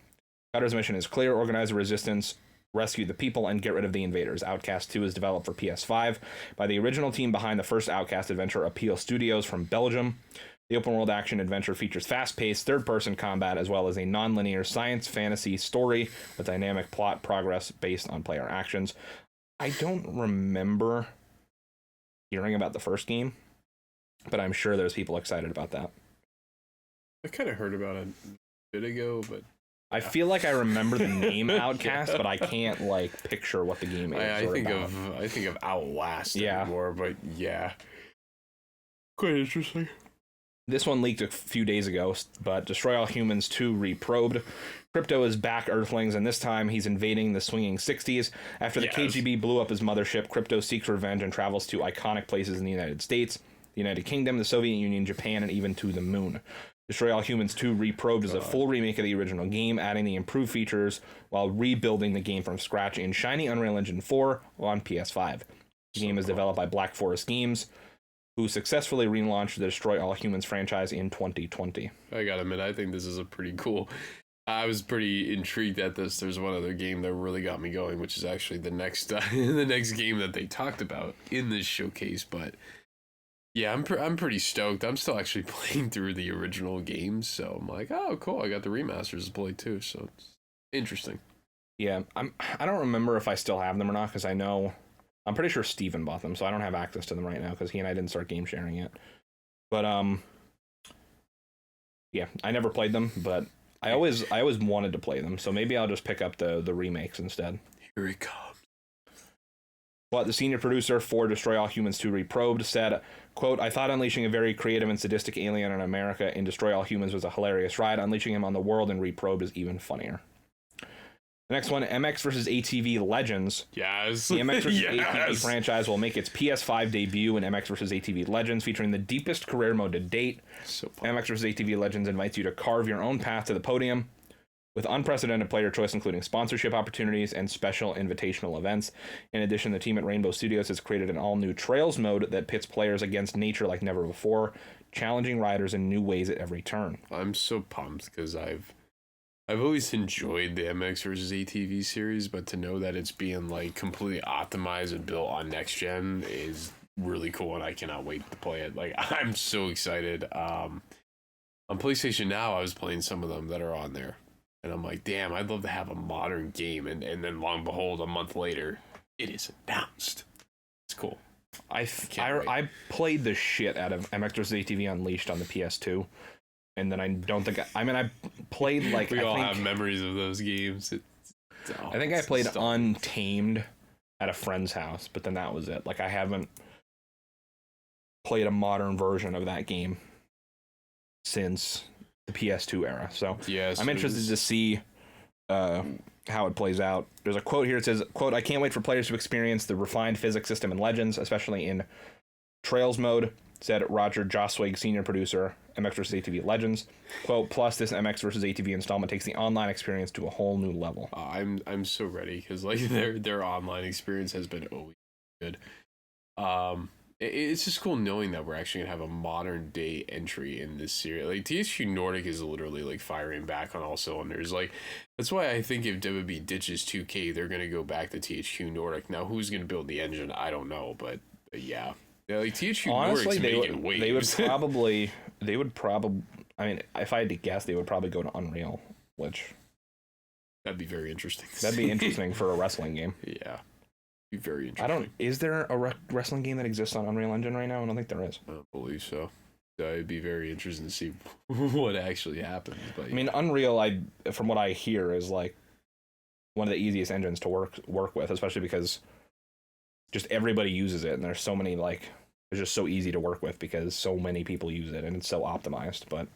Cutter's mission is clear: organize a resistance, rescue the people, and get rid of the invaders. Outcast 2 is developed for PS5 by the original team behind the first Outcast adventure, Appeal Studios from Belgium. The open-world action adventure features fast-paced, third-person combat, as well as a non-linear science fantasy story with dynamic plot progress based on player actions. I don't remember hearing about the first game, but I'm sure there's people excited about that. I kind of heard about it a bit ago, but I feel like I remember the name Outcast, but I can't, like, picture what the game is. I think of Outlast anymore, but yeah. Quite interesting. This one leaked a few days ago, but Destroy All Humans 2 reprobed. Crypto is back, Earthlings, and this time he's invading the swinging 60s. After the KGB blew up his mothership, Crypto seeks revenge and travels to iconic places in the United States, the United Kingdom, the Soviet Union, Japan, and even to the moon. Destroy All Humans 2 Reprobed is a full remake of the original game, adding the improved features while rebuilding the game from scratch in shiny Unreal Engine 4 on PS5. The game is developed by Black Forest Games, who successfully relaunched the Destroy All Humans franchise in 2020. I gotta admit, I think this is a pretty cool. I was pretty intrigued at this. There's one other game that really got me going, which is actually the next the next game that they talked about in this showcase. But Yeah, I'm pretty stoked. I'm still actually playing through the original games, so I'm like, oh, cool. I got the remasters to play too, so it's interesting. Yeah, I don't remember if I still have them or not, because I'm pretty sure Steven bought them, so I don't have access to them right now because he and I didn't start game sharing yet. But yeah, I never played them, but I always wanted to play them, so maybe I'll just pick up the remakes instead. Here he comes. But the senior producer for Destroy All Humans 2 Reprobed said, quote, "I thought unleashing a very creative and sadistic alien on America in Destroy All Humans was a hilarious ride. Unleashing him on the world in Reprobed is even funnier." The next one, MX vs. ATV Legends. Yes. The MX vs. Yes. ATV franchise will make its PS5 debut in MX vs. ATV Legends, featuring the deepest career mode to date. So fun. MX vs. ATV Legends invites you to carve your own path to the podium with unprecedented player choice, including sponsorship opportunities and special invitational events. In addition, the team at Rainbow Studios has created an all-new Trails mode that pits players against nature like never before, challenging riders in new ways at every turn. I'm so pumped because I've always enjoyed the MX versus ATV series, but to know that it's being like completely optimized and built on next gen is really cool, and I cannot wait to play it. Like, I'm so excited. On PlayStation Now, I was playing some of them that are on there, and I'm like, damn, I'd love to have a modern game. And then, long and behold, a month later, it is announced. It's cool. I played the shit out of MX vs. ATV Unleashed on the PS2. And then I don't think I played like we all have memories of those games. I think I played Untamed at a friend's house, but then that was it. Like, I haven't played a modern version of that game since the PS2 era. So yes, I'm interested to see how it plays out. There's a quote here. It says, quote, "I can't wait for players to experience the refined physics system in Legends, especially in Trails mode," said Roger Joswig, senior producer, MX vs. ATV Legends. Quote, "Plus, this MX vs. ATV installment takes the online experience to a whole new level." I'm so ready because like their online experience has been always good. It's just cool knowing that we're actually gonna have a modern day entry in this series. Like, THQ Nordic is literally like firing back on all cylinders. Like, that's why I think if WB ditches 2K, they're gonna go back to THQ Nordic. Now, who's gonna build the engine? I don't know, but yeah. Yeah, like THQ Honestly, Nordic's making waves. they would probably, I mean, if I had to guess, they would probably go to Unreal, which that'd be very interesting. That'd be interesting for a wrestling game. Yeah, be very interesting. Is there a wrestling game that exists on Unreal Engine right now? I don't think there is. I don't believe so. It'd be very interesting to see what actually happens. But I mean, Unreal, from what I hear, is like one of the easiest engines to work with, especially because just everybody uses it, and there's so many, like, it's just so easy to work with because so many people use it and it's so optimized. But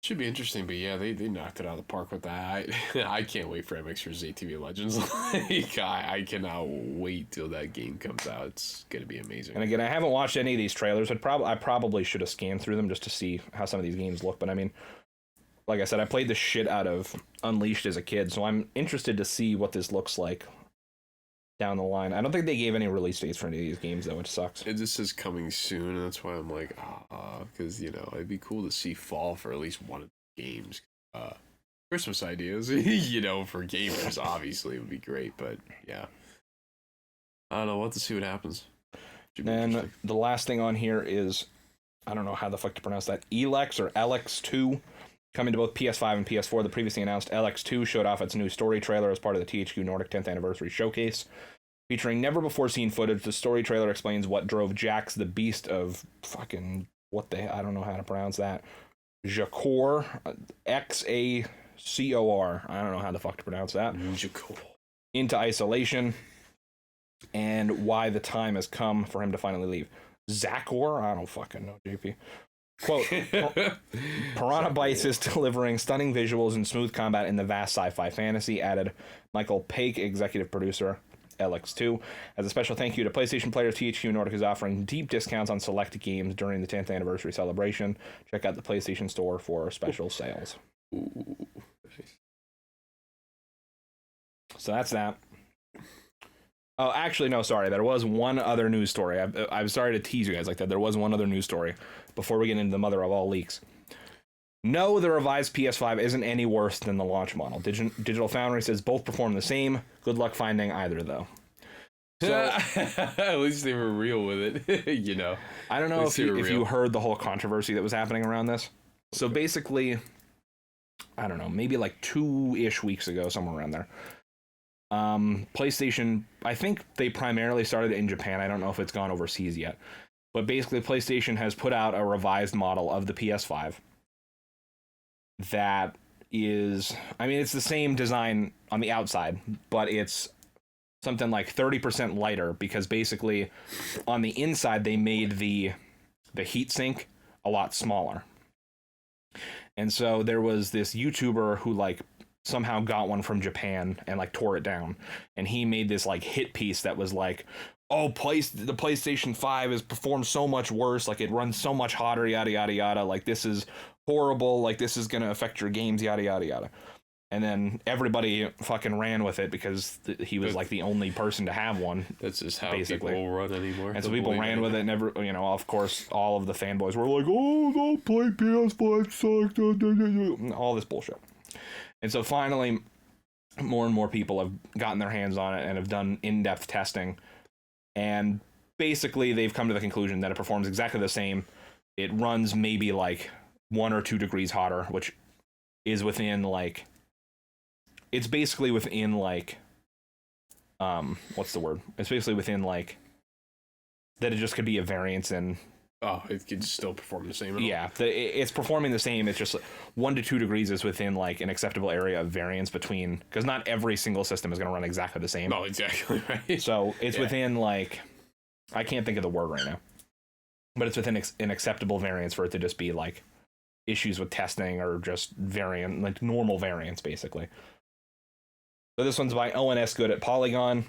should be interesting. But yeah, they knocked it out of the park with that. I can't wait for MX vs. ATV Legends. Like, I cannot wait till that game comes out. It's gonna be amazing. And again, I haven't watched any of these trailers. I probably should have scanned through them just to see how some of these games look. But I mean, like I said, I played the shit out of Unleashed as a kid, so I'm interested to see what this looks like down the line. I don't think they gave any release dates for any of these games, though, which sucks. It just says coming soon, and that's why I'm like, because, you know, it'd be cool to see fall for at least one of the games. Christmas ideas, you know, for gamers, obviously, would be great, but yeah. I don't know, we'll have to see what happens. And the last thing on here is, I don't know how the fuck to pronounce that, Elex or LX2, coming to both PS5 and PS4. The previously announced LX2 showed off its new story trailer as part of the THQ Nordic 10th Anniversary Showcase. Featuring never-before-seen footage, the story trailer explains what drove Jax, the beast of fucking... I don't know how to pronounce that. Jakor, Xacor. I don't know how the fuck to pronounce that. Jakor. Into isolation, and why the time has come for him to finally leave. Zakor? I don't fucking know, JP. Quote, Piranha Bytes is delivering stunning visuals and smooth combat in the vast sci-fi fantasy, added Michael Pake, executive producer, LX2. As a special thank you to PlayStation players, THQ Nordic is offering deep discounts on select games during the 10th anniversary celebration. Check out the PlayStation Store for special sales. Ooh. So that's that. Oh, actually, no, sorry. There was one other news story. I'm sorry to tease you guys like that. There was one other news story before we get into the mother of all leaks. No, the revised PS5 isn't any worse than the launch model. Digital Foundry says both perform the same. Good luck finding either, though. So at least they were real with it, you know. I don't know if you heard the whole controversy that was happening around this. So basically, I don't know, maybe like 2-ish weeks ago, somewhere around there. PlayStation, I think they primarily started in Japan. I don't know if it's gone overseas yet. But basically, PlayStation has put out a revised model of the PS5 that is, I mean, it's the same design on the outside, but it's something like 30% lighter, because basically on the inside they made the heatsink a lot smaller. And so there was this YouTuber who like somehow got one from Japan and like tore it down, and he made this like hit piece that was like, oh, the PlayStation 5 has performed so much worse, like it runs so much hotter, yada yada yada, like this is horrible, like this is gonna affect your games, yada yada yada. And then everybody fucking ran with it because he was like the only person to have one. That's just how basically people run anymore. And so people ran with it, and of course, all of the fanboys were like, "Oh, don't play PS5 sucks," all this bullshit. And so finally, more and more people have gotten their hands on it and have done in-depth testing, and basically they've come to the conclusion that it performs exactly the same. It runs maybe like 1 or 2 degrees hotter, which is within like. It's basically within like, what's the word? It's basically within like, that it just could be a variance in. Oh, it could still perform the same. Yeah, it's performing the same. It's just 1 to 2 degrees is within like an acceptable area of variance between, because not every single system is going to run exactly the same. No, exactly right. So it's within like, I can't think of the word right now, but it's within an acceptable variance for it to just be like issues with testing or just variant, like normal variance basically. So this one's by ONS Good at Polygon.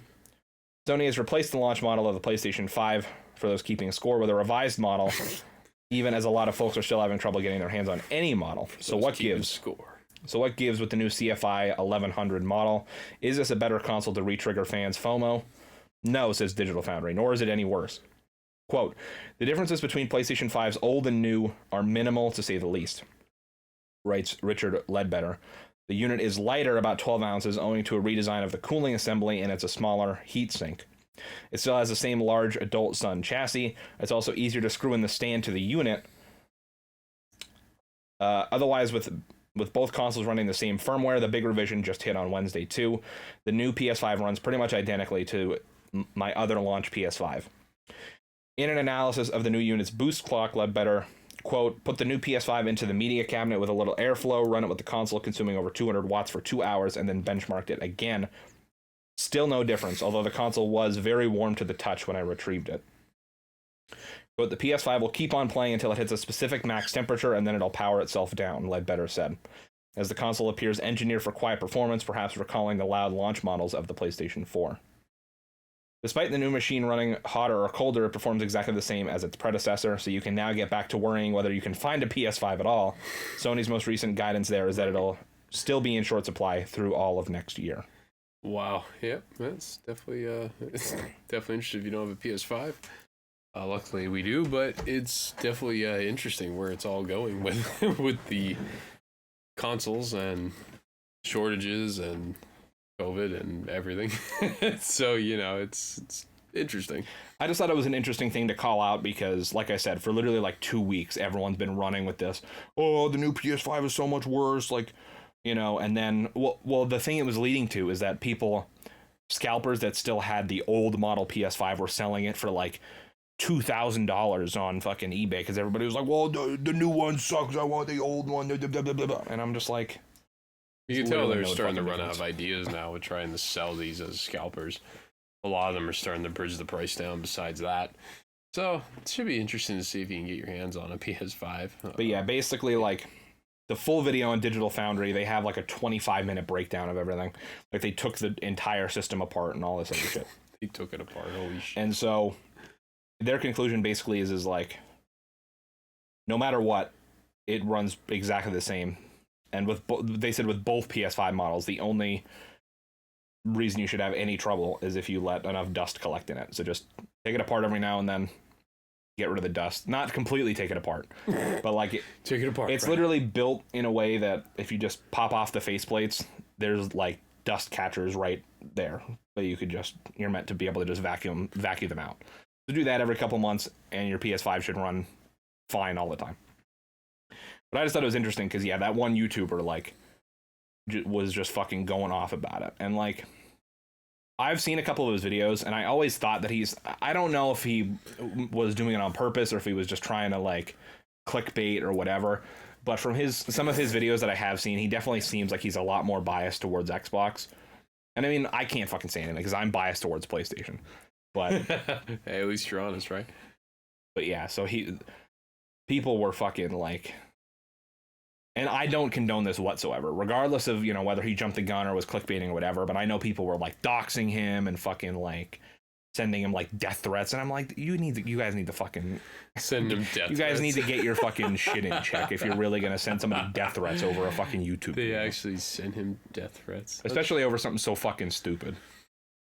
Sony has replaced the launch model of the PlayStation 5, for those keeping score, with a revised model, even as a lot of folks are still having trouble getting their hands on any model. So what gives? So what gives with the new CFI 1100 model? Is this a better console to retrigger fans' FOMO? No, says Digital Foundry, nor is it any worse. Quote, the differences between PlayStation 5's old and new are minimal, to say the least, writes Richard Ledbetter. The unit is lighter, about 12 ounces, owing to a redesign of the cooling assembly, and it's a smaller heatsink. It still has the same large adult Sun chassis. It's also easier to screw in the stand to the unit. Otherwise, with both consoles running the same firmware, the big revision just hit on Wednesday too. The new PS5 runs pretty much identically to my other launch PS5. In an analysis of the new unit's boost clock, Ledbetter, quote, put the new PS5 into the media cabinet with a little airflow, run it with the console consuming over 200 watts for 2 hours, and then benchmarked it again. Still no difference, although the console was very warm to the touch when I retrieved it. But the PS5 will keep on playing until it hits a specific max temperature, and then it'll power itself down, Ledbetter said, as the console appears engineered for quiet performance, perhaps recalling the loud launch models of the PlayStation 4. Despite the new machine running hotter or colder, it performs exactly the same as its predecessor, so you can now get back to worrying whether you can find a PS5 at all. Sony's most recent guidance there is that it'll still be in short supply through all of next year. Wow, yep, that's definitely it's definitely interesting if you don't have a PS5. Luckily we do, but it's definitely interesting where it's all going with with the consoles and shortages and COVID and everything. So, it's interesting. I just thought it was an interesting thing to call out because, like I said, for literally like 2 weeks, everyone's been running with this. Oh, the new PS5 is so much worse. Like, and then, well, the thing it was leading to is that scalpers that still had the old model PS5 were selling it for like $2,000 on fucking eBay because everybody was like, well, the new one sucks. I want the old one. And I'm just like, you can tell they're starting to run out of ideas now with trying to sell these as scalpers. A lot of them are starting to bridge the price down besides that. So it should be interesting to see if you can get your hands on a PS5. But yeah, basically like the full video on Digital Foundry, they have like a 25-minute breakdown of everything. Like they took the entire system apart and all this other shit. They took it apart, holy shit. And so their conclusion basically is like, no matter what, it runs exactly the same. And they said with both PS5 models, the only reason you should have any trouble is if you let enough dust collect in it. So just take it apart every now and then, get rid of the dust. Not completely take it apart, but like take it apart. It's literally built in a way that if you just pop off the faceplates, there's like dust catchers right there, but you're meant to be able to just vacuum them out. So do that every couple months, and your PS5 should run fine all the time. But I just thought it was interesting because that one YouTuber like was just fucking going off about it, and like I've seen a couple of his videos, and I always thought that I don't know if he was doing it on purpose or if he was just trying to like clickbait or whatever. But from some of his videos that I have seen, he definitely seems like he's a lot more biased towards Xbox. And I mean, I can't fucking say anything because I'm biased towards PlayStation. But hey, at least you're honest, right? But yeah, so people were fucking like, and I don't condone this whatsoever, regardless of, whether he jumped the gun or was clickbaiting or whatever. But I know people were like doxing him and fucking like sending him like death threats, and I'm like, you guys need to fucking send him death. You guys threats. need to get your fucking shit in check if you're really gonna send somebody death threats over a fucking YouTube. They actually send him death threats, especially over something so fucking stupid.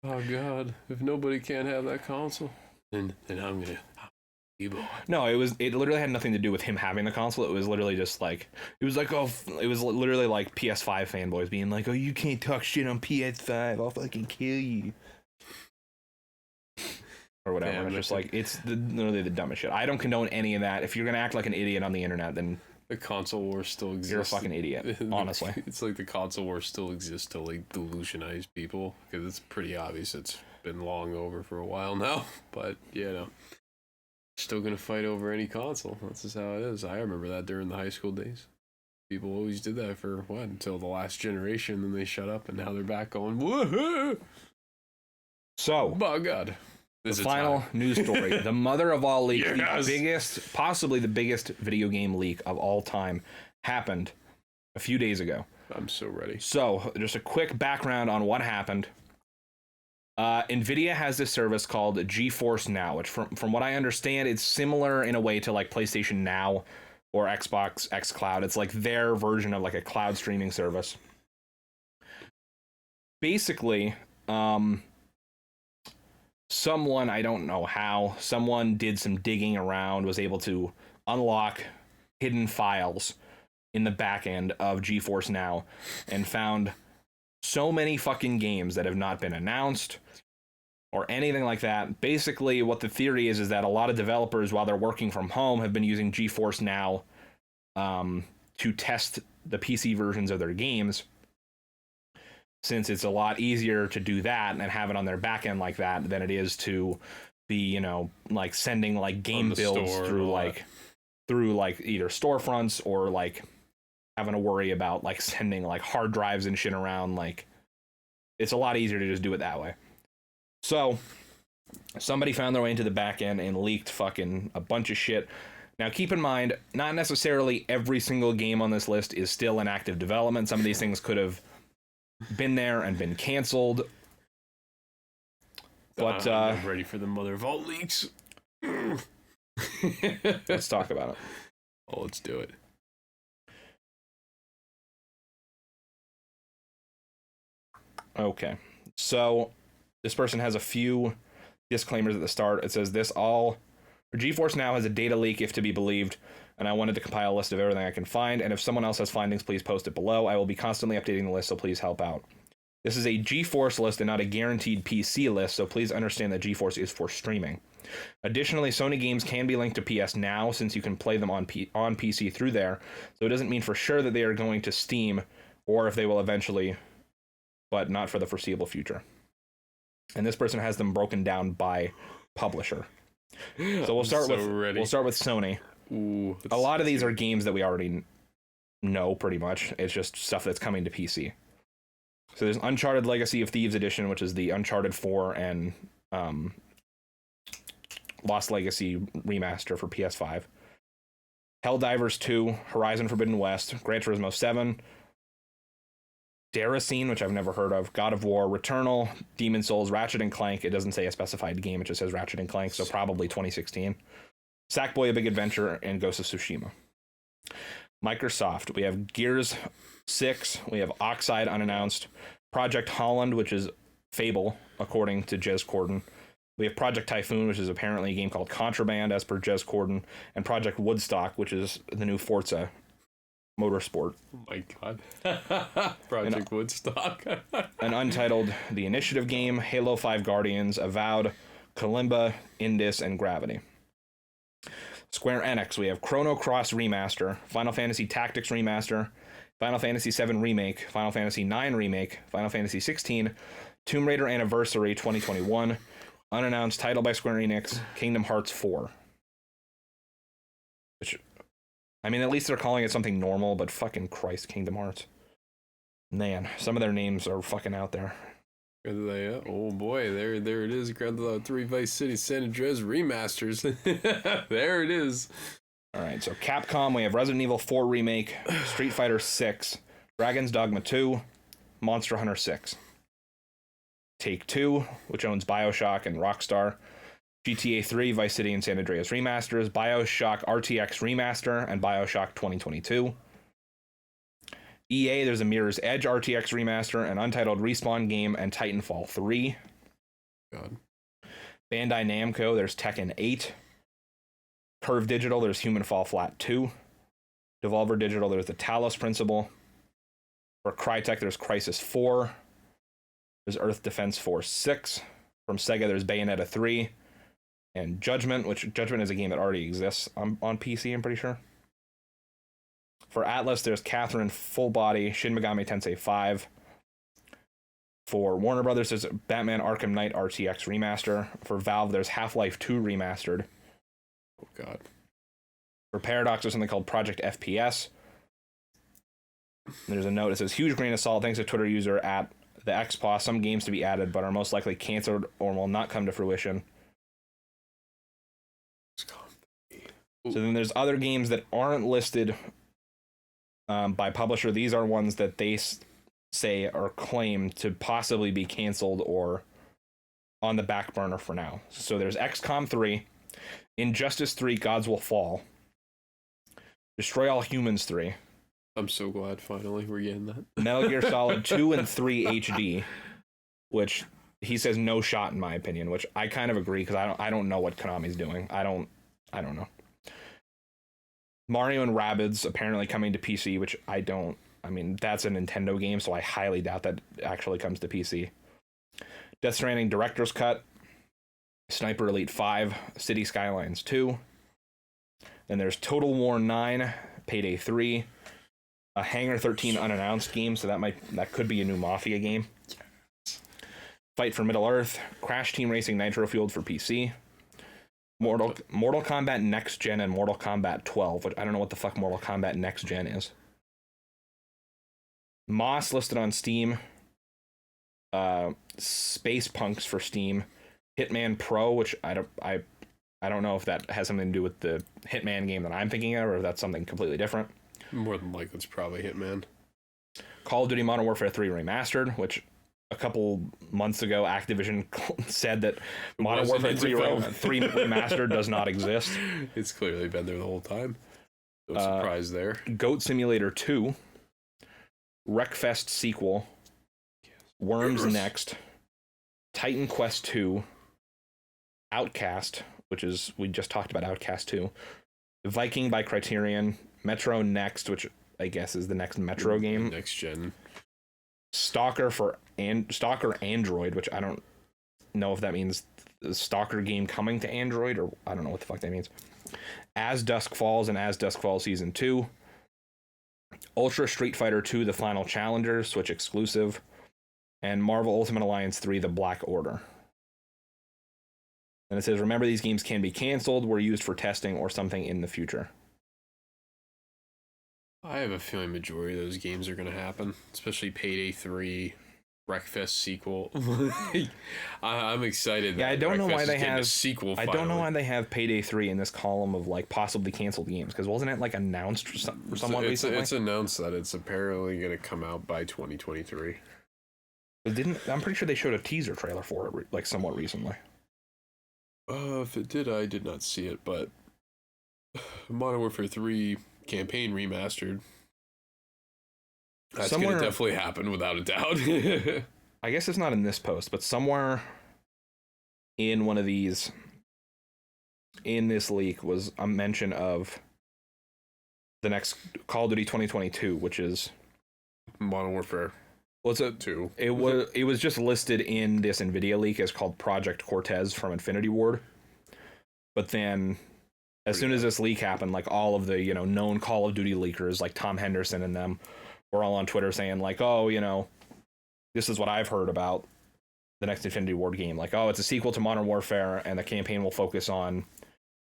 Oh god, if nobody can't have that console, then I'm gonna. No, it literally had nothing to do with him having the console. It was literally just like it was literally like PS5 fanboys being like, oh, you can't talk shit on PS5, I'll fucking kill you. Or whatever. Damn, it's just like literally the dumbest shit. I don't condone any of that. If you're gonna act like an idiot on the internet, then the console war still exists. You're a fucking idiot, honestly. It's like the console war still exists to like delusionize people, because it's pretty obvious it's been long over for a while now. But still gonna fight over any console. That's just how it is. I remember that during the high school days. People always did that for until the last generation, then they shut up, and now they're back going woohoo. So, oh god. The final news story. The mother of all leaks, possibly the biggest video game leak of all time, happened a few days ago. I'm so ready. So, just a quick background on what happened. NVIDIA has this service called GeForce Now, which from what I understand, it's similar in a way to like PlayStation Now or Xbox xCloud. It's like their version of like a cloud streaming service. Basically, someone, I don't know how, someone did some digging around, was able to unlock hidden files in the back end of GeForce Now and found so many fucking games that have not been announced or anything like that. Basically, what the theory is that a lot of developers, while they're working from home, have been using GeForce Now to test the PC versions of their games, since it's a lot easier to do that and have it on their back end like that than it is to be, like sending like game builds through like either storefronts or like having to worry about like sending like hard drives and shit around. Like, it's a lot easier to just do it that way. So somebody found their way into the back end and leaked fucking a bunch of shit. Now, keep in mind, not necessarily every single game on this list is still in active development. Some of these things could have been there and been canceled. But I'm ready for the mother of all leaks. Let's talk about it. Oh, let's do it. Okay, so this person has a few disclaimers at the start. It says GeForce Now has a data leak if to be believed, and I wanted to compile a list of everything I can find, and if someone else has findings, please post it below. I will be constantly updating the list, so please help out. This is a GeForce list and not a guaranteed PC list, so please understand that GeForce is for streaming. Additionally, Sony games can be linked to PS Now, since you can play them on PC through there, so it doesn't mean for sure that they are going to Steam, or if they will eventually, but not for the foreseeable future. And this person has them broken down by publisher. So we'll start with Sony. Ooh, a lot of these are games that we already know pretty much. It's just stuff that's coming to PC. So there's Uncharted Legacy of Thieves Edition, which is the Uncharted 4 and Lost Legacy remaster for PS5. Helldivers 2, Horizon Forbidden West, Gran Turismo 7, Daracine, which I've never heard of, God of War, Returnal, Demon's Souls, Ratchet & Clank. It doesn't say a specified game, it just says Ratchet & Clank, so probably 2016. Sackboy: A Big Adventure, and Ghost of Tsushima. Microsoft, we have Gears 6, we have Oxide unannounced, Project Holland, which is Fable, according to Jez Corden. We have Project Typhoon, which is apparently a game called Contraband, as per Jez Corden, and Project Woodstock, which is the new Forza Motorsport. Oh my god. Project Woodstock. An Untitled The Initiative game, Halo 5 Guardians, Avowed, Kalimba, Indus, and Gravity. Square Enix, we have Chrono Cross Remaster, Final Fantasy Tactics Remaster, Final Fantasy VII Remake, Final Fantasy IX Remake, Final Fantasy XVI, Tomb Raider Anniversary 2021, unannounced title by Square Enix, Kingdom Hearts 4. Which, I mean, at least they're calling it something normal, but fucking Christ, Kingdom Hearts. Man, some of their names are fucking out there. Oh boy, there it is. Grand Theft Auto 3 Vice City San Andreas remasters. There it is. All right, so Capcom, we have Resident Evil 4 Remake, Street Fighter 6, Dragon's Dogma 2, Monster Hunter 6. Take-Two, which owns BioShock and Rockstar, GTA 3, Vice City and San Andreas remasters, BioShock RTX Remaster, and BioShock 2022. EA, there's a Mirror's Edge RTX Remaster, an Untitled Respawn game, and Titanfall 3. God. Bandai Namco, there's Tekken 8. Curve Digital, there's Human Fall Flat 2. Devolver Digital, there's The Talos Principle. For Crytek, there's Crysis 4. There's Earth Defense Force 6. From Sega, there's Bayonetta 3. And Judgment, which Judgment is a game that already exists on PC, I'm pretty sure. For Atlas, there's Catherine Full Body, Shin Megami Tensei 5. For Warner Brothers, there's Batman Arkham Knight RTX Remaster. For Valve, there's Half-Life 2 Remastered. Oh, God. For Paradox, there's something called Project FPS. There's a note that says, huge grain of salt, thanks to Twitter user at the XPaw, some games to be added, but are most likely canceled or will not come to fruition. So then there's other games that aren't listed by publisher. These are ones that they say or claim to possibly be canceled or on the back burner for now. So there's XCOM 3, Injustice 3, Gods Will Fall, Destroy All Humans 3. I'm so glad finally we're getting that. Metal Gear Solid 2 and 3 HD, which he says no shot in my opinion, which I kind of agree because I don't know what Konami's doing. I don't know. Mario and Rabbids apparently coming to PC, which I mean, that's a Nintendo game, so I highly doubt that actually comes to PC. Death Stranding Director's Cut, Sniper Elite 5, City Skylines 2. Then there's Total War 9, Payday 3, a Hangar 13 unannounced game, so that could be a new Mafia game. Fight for Middle-earth, Crash Team Racing Nitro Fueled for PC. Mortal Kombat Next Gen and Mortal Kombat 12, which I don't know what the fuck Mortal Kombat Next Gen is. Moss listed on Steam. Space Punks for Steam. Hitman Pro, which I don't know if that has something to do with the Hitman game that I'm thinking of, or if that's something completely different. More than likely, it's probably Hitman. Call of Duty Modern Warfare 3 Remastered, which a couple months ago, Activision said that Modern Warfare 3 Remastered does not exist. It's clearly been there the whole time. No surprise there. Goat Simulator 2, Wreckfest sequel, Worms Next, Titan Quest 2, Outcast, which is, we just talked about Outcast 2, Viking by Criterion, Metro Next, which I guess is the next Metro game. Next gen. Stalker Android, which I don't know if that means the Stalker game coming to Android, or I don't know what the fuck that means. As Dusk Falls and As Dusk Falls Season 2. Ultra Street Fighter 2, The Final Challenger, Switch exclusive. And Marvel Ultimate Alliance 3, The Black Order. And it says, remember, these games can be canceled, were used for testing, or something in the future. I have a feeling majority of those games are going to happen, especially Payday 3, Wreckfest sequel. I'm excited. Yeah, I don't know why they have a sequel. I don't know why they have Payday 3 in this column of like possibly canceled games, because wasn't it like announced for someone recently? It's announced that it's apparently going to come out by 2023. I'm pretty sure they showed a teaser trailer for it like somewhat recently. If it did, I did not see it, but Modern Warfare 3 campaign remastered. That's going to definitely happen without a doubt. I guess it's not in this post, but somewhere in one of these, in this leak, was a mention of the next Call of Duty 2022, which is Modern Warfare. What's it? 2. It was just listed in this NVIDIA leak as called Project Cortez from Infinity Ward. But then, as soon as this leak happened, like all of the known Call of Duty leakers, like Tom Henderson and them, were all on Twitter saying like, oh, this is what I've heard about the next Infinity Ward game. Like, oh, it's a sequel to Modern Warfare, and the campaign will focus on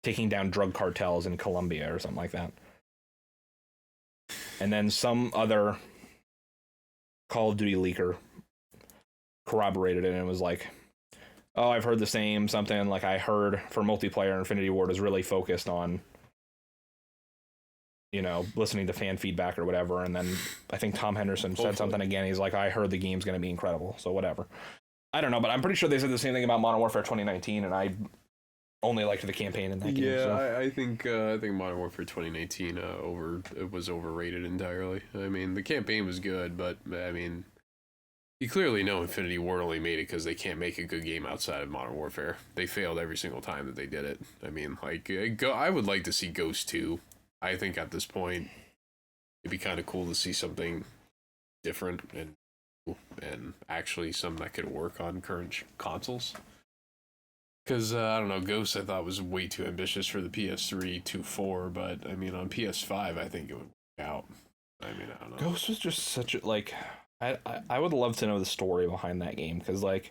taking down drug cartels in Colombia or something like that. And then some other Call of Duty leaker corroborated it and was like, oh, I've heard the same something. Like, I heard for multiplayer, Infinity Ward is really focused on, listening to fan feedback or whatever. And then I think Tom Henderson said something again. He's like, I heard the game's going to be incredible. So whatever. I don't know, but I'm pretty sure they said the same thing about Modern Warfare 2019, and I only liked the campaign in that game. Yeah, so. I think Modern Warfare 2019 it was overrated entirely. I mean, the campaign was good, but I mean, you clearly know Infinity Ward only made it because they can't make a good game outside of Modern Warfare. They failed every single time that they did it. I mean, like, I would like to see Ghost 2. I think at this point, it'd be kind of cool to see something different and actually something that could work on current consoles. Because, I don't know, Ghost I thought was way too ambitious for the PS3 2.4, but, I mean, on PS5, I think it would work out. I mean, I don't know. Ghost was just such a, like, I would love to know the story behind that game, because, like,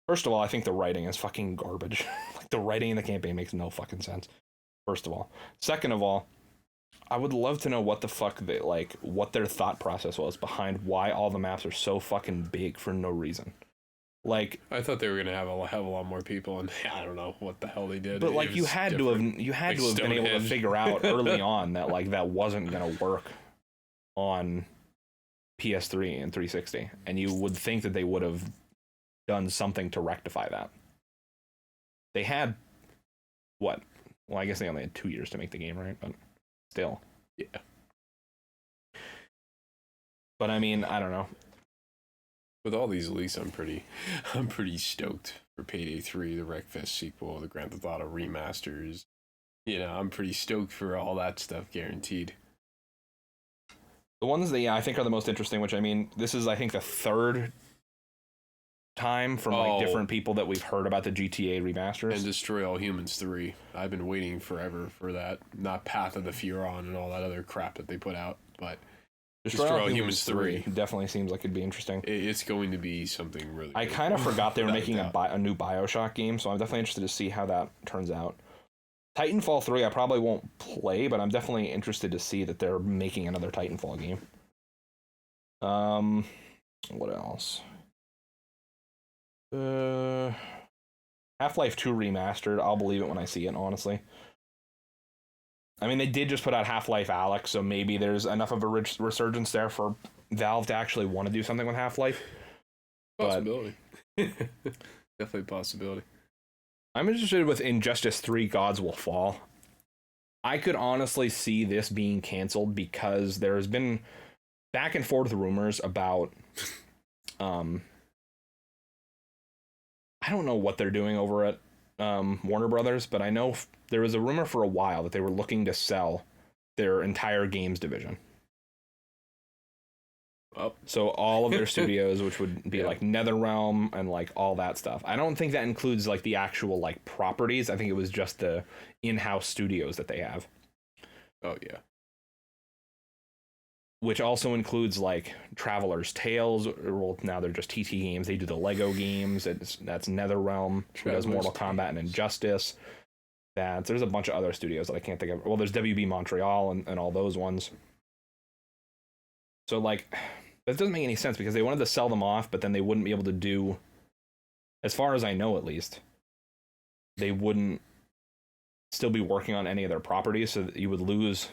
first of all, I think the writing is fucking garbage. Like, the writing in the campaign makes no fucking sense, first of all. Second of all, I would love to know what the fuck what their thought process was behind why all the maps are so fucking big for no reason. Like, I thought they were gonna have a lot more people, and I don't know what the hell they did. But like, you had to have been able to figure out early on that like that wasn't gonna work on PS3 and 360, and you would think that they would have done something to rectify that. They had what? Well, I guess they only had 2 years to make the game, right? But still, yeah. But I mean, I don't know. With all these leaks, I'm pretty stoked for Payday 3, the Wreckfest sequel, the Grand Theft Auto remasters. I'm pretty stoked for all that stuff guaranteed. The ones that I think are the most interesting, which I mean, this is I think the third time from like different people that we've heard about the GTA remasters. And Destroy All Humans 3. I've been waiting forever for that. Not Path of the Furon and all that other crap that they put out, but Destroy All Humans 3 definitely seems like it'd be interesting. It's going to be something really I kind of forgot they were making a new BioShock game, so I'm definitely interested to see how that turns out. Titanfall 3 I probably won't play, but I'm definitely interested to see that they're making another Titanfall game. What else? Half-Life 2 Remastered. I'll believe it when I see it, honestly. I mean, they did just put out Half-Life Alyx, so maybe there's enough of a resurgence there for Valve to actually want to do something with Half-Life. Possibility. Definitely a possibility. I'm interested with Injustice 3 Gods Will Fall. I could honestly see this being canceled because there's been back and forth rumors about I don't know what they're doing over at Warner Brothers, but I know there was a rumor for a while that they were looking to sell their entire games division. Oh. So all of their studios, which would be like NetherRealm and like all that stuff. I don't think that includes like the actual like properties. I think it was just the in-house studios that they have. Oh yeah. Which also includes like Traveler's Tales. Well, now they're just TT Games. They do the Lego games. That's NetherRealm, who does Mortal Kombat and Injustice. There's a bunch of other studios that I can't think of. Well, there's WB Montreal and all those ones. So like, that doesn't make any sense because they wanted to sell them off, but then they wouldn't be able to do, as far as I know at least, they wouldn't still be working on any of their properties, so that you would lose.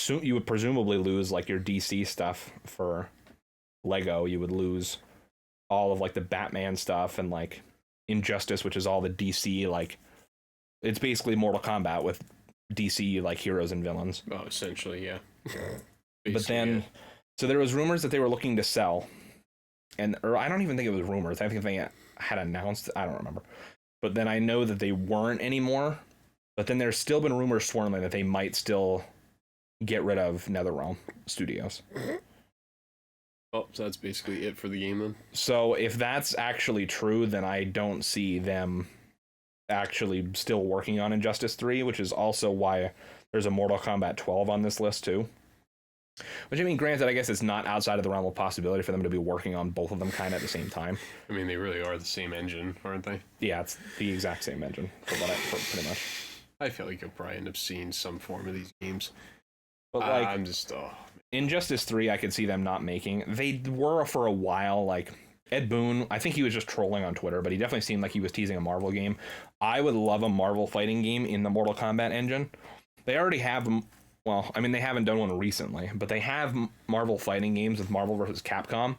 You would presumably lose like your DC stuff for Lego. You would lose all of like the Batman stuff and like Injustice, which is all the DC, like it's basically Mortal Kombat with DC like heroes and villains. Oh, essentially, yeah. But then, so there was rumors that they were looking to sell, or I don't even think it was rumors. I think they had announced. I don't remember. But then I know that they weren't anymore. But then there's still been rumors swirling that they might still get rid of NetherRealm Studios. Oh, so that's basically it for the game then? So if that's actually true, then I don't see them actually still working on Injustice 3, which is also why there's a Mortal Kombat 12 on this list too. Which, I mean, granted, I guess it's not outside of the realm of possibility for them to be working on both of them kind of at the same time. I mean, they really are the same engine, aren't they? Yeah, it's the exact same engine, for pretty much. I feel like you'll probably end up seeing some form of these games. But, like, I'm just, Injustice 3, I could see them not making. They were for a while, like, Ed Boon, I think he was just trolling on Twitter, but he definitely seemed like he was teasing a Marvel game. I would love a Marvel fighting game in the Mortal Kombat engine. They already have... Well, I mean, they haven't done one recently, but they have Marvel fighting games with Marvel versus Capcom.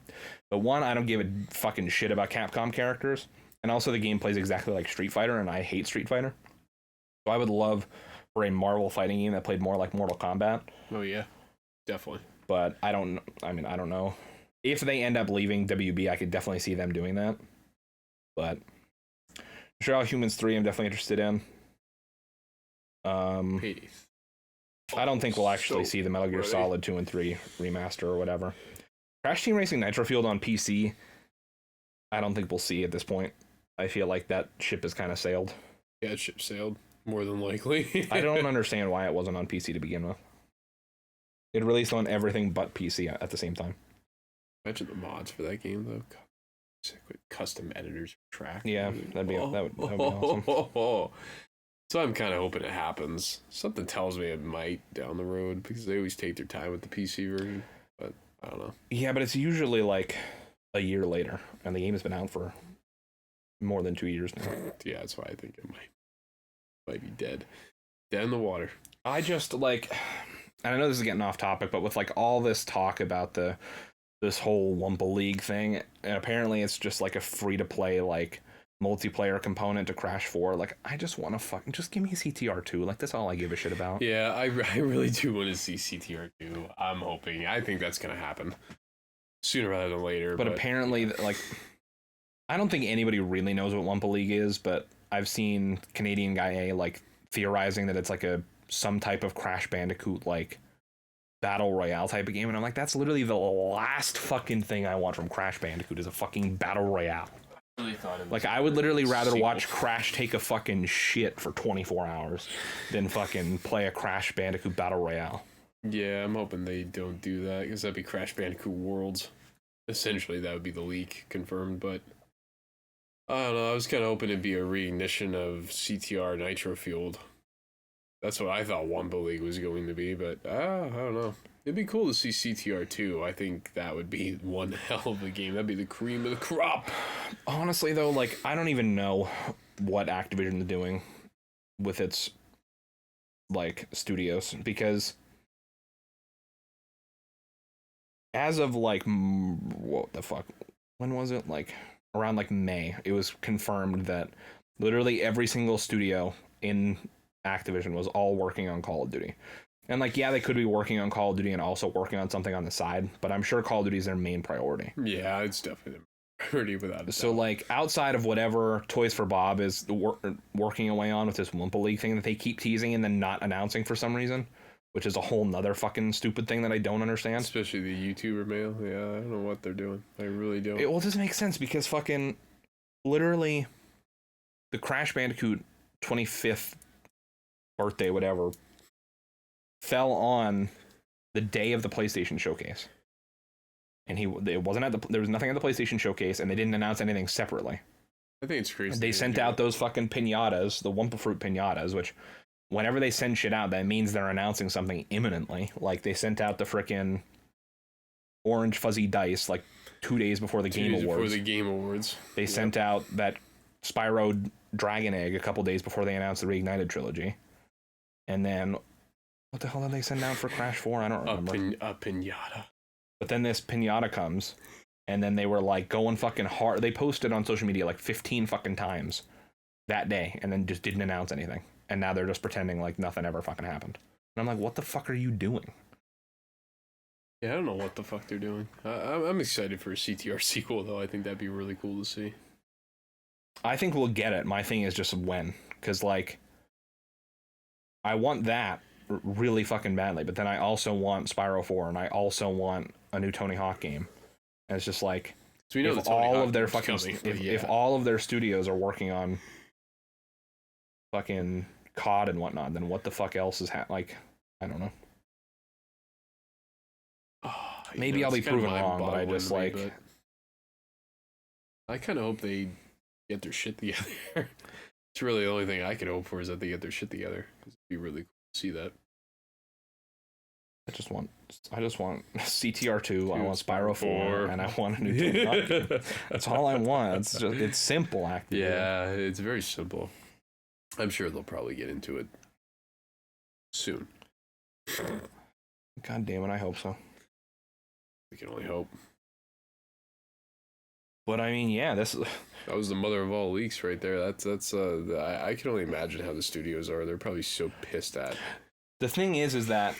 But one, I don't give a fucking shit about Capcom characters. And also the game plays exactly like Street Fighter, and I hate Street Fighter. So I would love for a Marvel fighting game that played more like Mortal Kombat. Oh, yeah. Definitely. But I don't know. If they end up leaving WB, I could definitely see them doing that. But Destroy All Humans 3, I'm definitely interested in. Hades. I don't think we'll actually see the Metal Gear Solid 2 and 3 remaster or whatever. Crash Team Racing Nitro Fueled on PC, I don't think we'll see at this point. I feel like that ship has kind of sailed. Yeah, it ship sailed, more than likely. I don't understand why it wasn't on PC to begin with. It released on everything but PC at the same time. Imagine the mods for that game, though. God, sick with custom editors for track. Yeah, that would be awesome. So I'm kind of hoping it happens. Something tells me it might down the road, because they always take their time with the PC version. But I don't know. Yeah, but it's usually like a year later, and the game has been out for more than 2 years now. Yeah, that's why I think it might be dead in the water. I just like, and I know this is getting off topic, but with like all this talk about this whole Wumpa League thing, and apparently it's just like a free to play like multiplayer component to Crash 4. Like, I just want to fucking just give me CTR 2. Like, that's all I give a shit about. Yeah, I really do want to see CTR 2. I'm hoping. I think that's gonna happen sooner rather than later. But apparently, like, I don't think anybody really knows what Wumpa League is, but I've seen Canadian Guy A like theorizing that it's like some type of Crash Bandicoot like battle royale type of game, and I'm like, that's literally the last fucking thing I want from Crash Bandicoot is a fucking battle royale. Like, I would literally rather watch Crash take a fucking shit for 24 hours than fucking play a Crash Bandicoot battle royale. Yeah, I'm hoping they don't do that, because that'd be Crash Bandicoot Worlds. Essentially, that would be the leak confirmed, but I don't know. I was kind of hoping it'd be a reignition of CTR Nitro Fueled. That's what I thought Wumpa League was going to be, but I don't know. It'd be cool to see CTR 2. I think that would be one hell of a game. That'd be the cream of the crop. Honestly, though, like, I don't even know what Activision is doing with its, like, studios, because as of, like, what the fuck? When was it? Like, around, like, May, it was confirmed that literally every single studio in Activision was all working on Call of Duty. And, like, yeah, they could be working on Call of Duty and also working on something on the side, but I'm sure Call of Duty is their main priority. Yeah, it's definitely the priority without a doubt. So, like, outside of whatever Toys for Bob is working away on with this Wumpa League thing that they keep teasing and then not announcing for some reason, which is a whole nother fucking stupid thing that I don't understand. Especially the YouTuber mail. Yeah, I don't know what they're doing. I really don't. It doesn't make sense because fucking literally the Crash Bandicoot 25th birthday, whatever, fell on the day of the PlayStation Showcase, and there was nothing at the PlayStation Showcase, and they didn't announce anything separately. I think it's crazy. They sent out those fucking pinatas, the Wumpa Fruit pinatas, which whenever they send shit out, that means they're announcing something imminently. Like, they sent out the frickin' orange fuzzy dice like 2 days before the Game Awards. Before the Game Awards. They sent out that Spyro Dragon Egg a couple days before they announced the Reignited trilogy, and then what the hell did they send out for Crash 4? I don't remember. A pinata. But then this pinata comes, and then they were like going fucking hard. They posted on social media like 15 fucking times that day, and then just didn't announce anything. And now they're just pretending like nothing ever fucking happened. And I'm like, what the fuck are you doing? Yeah, I don't know what the fuck they're doing. I'm excited for a CTR sequel, though. I think that'd be really cool to see. I think we'll get it. My thing is just when. Because, like, I want that. really fucking badly. But then I also want Spyro 4, and I also want a new Tony Hawk game. And it's just like, so we know if all of their fucking if all of their studios are working on fucking COD and whatnot, then what the fuck else is like? I don't know. Maybe I'll be proven wrong, but I just like. I kind of hope they get their shit together. It's really the only thing I could hope for is that they get their shit together. It'd be really cool to see that. I just want CTR2. I want Spyro 4, and I want a new Tony Hawk game. That's all I want. It's simple, actually. Yeah, it's very simple. I'm sure they'll probably get into it soon. God damn it, I hope so. We can only hope. But I mean, yeah, that was the mother of all leaks right there. I can only imagine how the studios are. They're probably so pissed at. The thing is that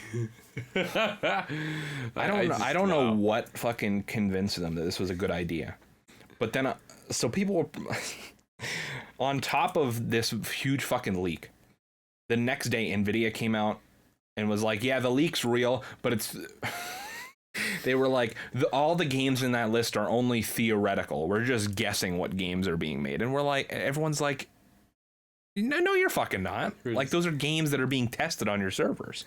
I don't know what fucking convinced them that this was a good idea. But then, so people were on top of this huge fucking leak. The next day, Nvidia came out and was like, "Yeah, the leak's real, but it's." They were like, all the games in that list are only theoretical. We're just guessing what games are being made. And we're like, everyone's like, no, you're fucking not. Like, those are games that are being tested on your servers.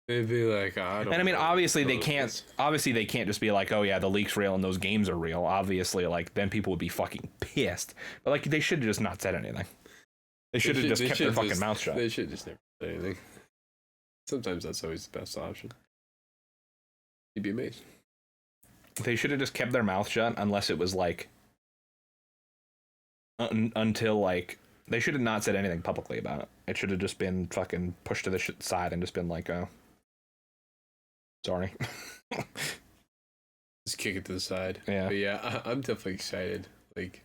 They'd be like, I don't. And I mean, obviously they can't. Obviously they can't just be like, oh yeah, the leak's real and those games are real. Obviously, like then people would be fucking pissed. But like, they should have just not said anything. They should have just kept their fucking mouth shut. They should just never say anything. Sometimes that's always the best option. You'd be amazed. They should have just kept their mouth shut unless it was like until like they should have not said anything publicly about it. It should have just been fucking pushed to the side and just been like, oh, sorry. Just kick it to the side. Yeah. But yeah, I'm definitely excited. Like,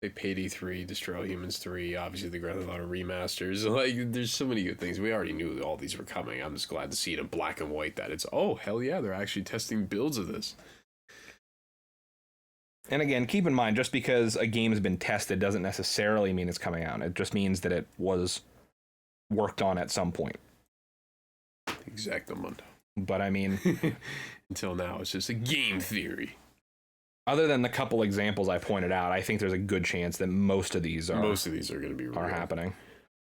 they Payday 3, Destroy All Humans 3, obviously the Grand Theft Auto remasters. Like, there's so many good things. We already knew all these were coming. I'm just glad to see it in black and white that it's, oh, hell yeah, they're actually testing builds of this. And again, keep in mind, just because a game has been tested doesn't necessarily mean it's coming out. It just means that it was worked on at some point. Exactamundo. But I mean... Until now, it's just a game theory. Other than the couple examples I pointed out, I think there's a good chance that most of these are going to be real. Are happening.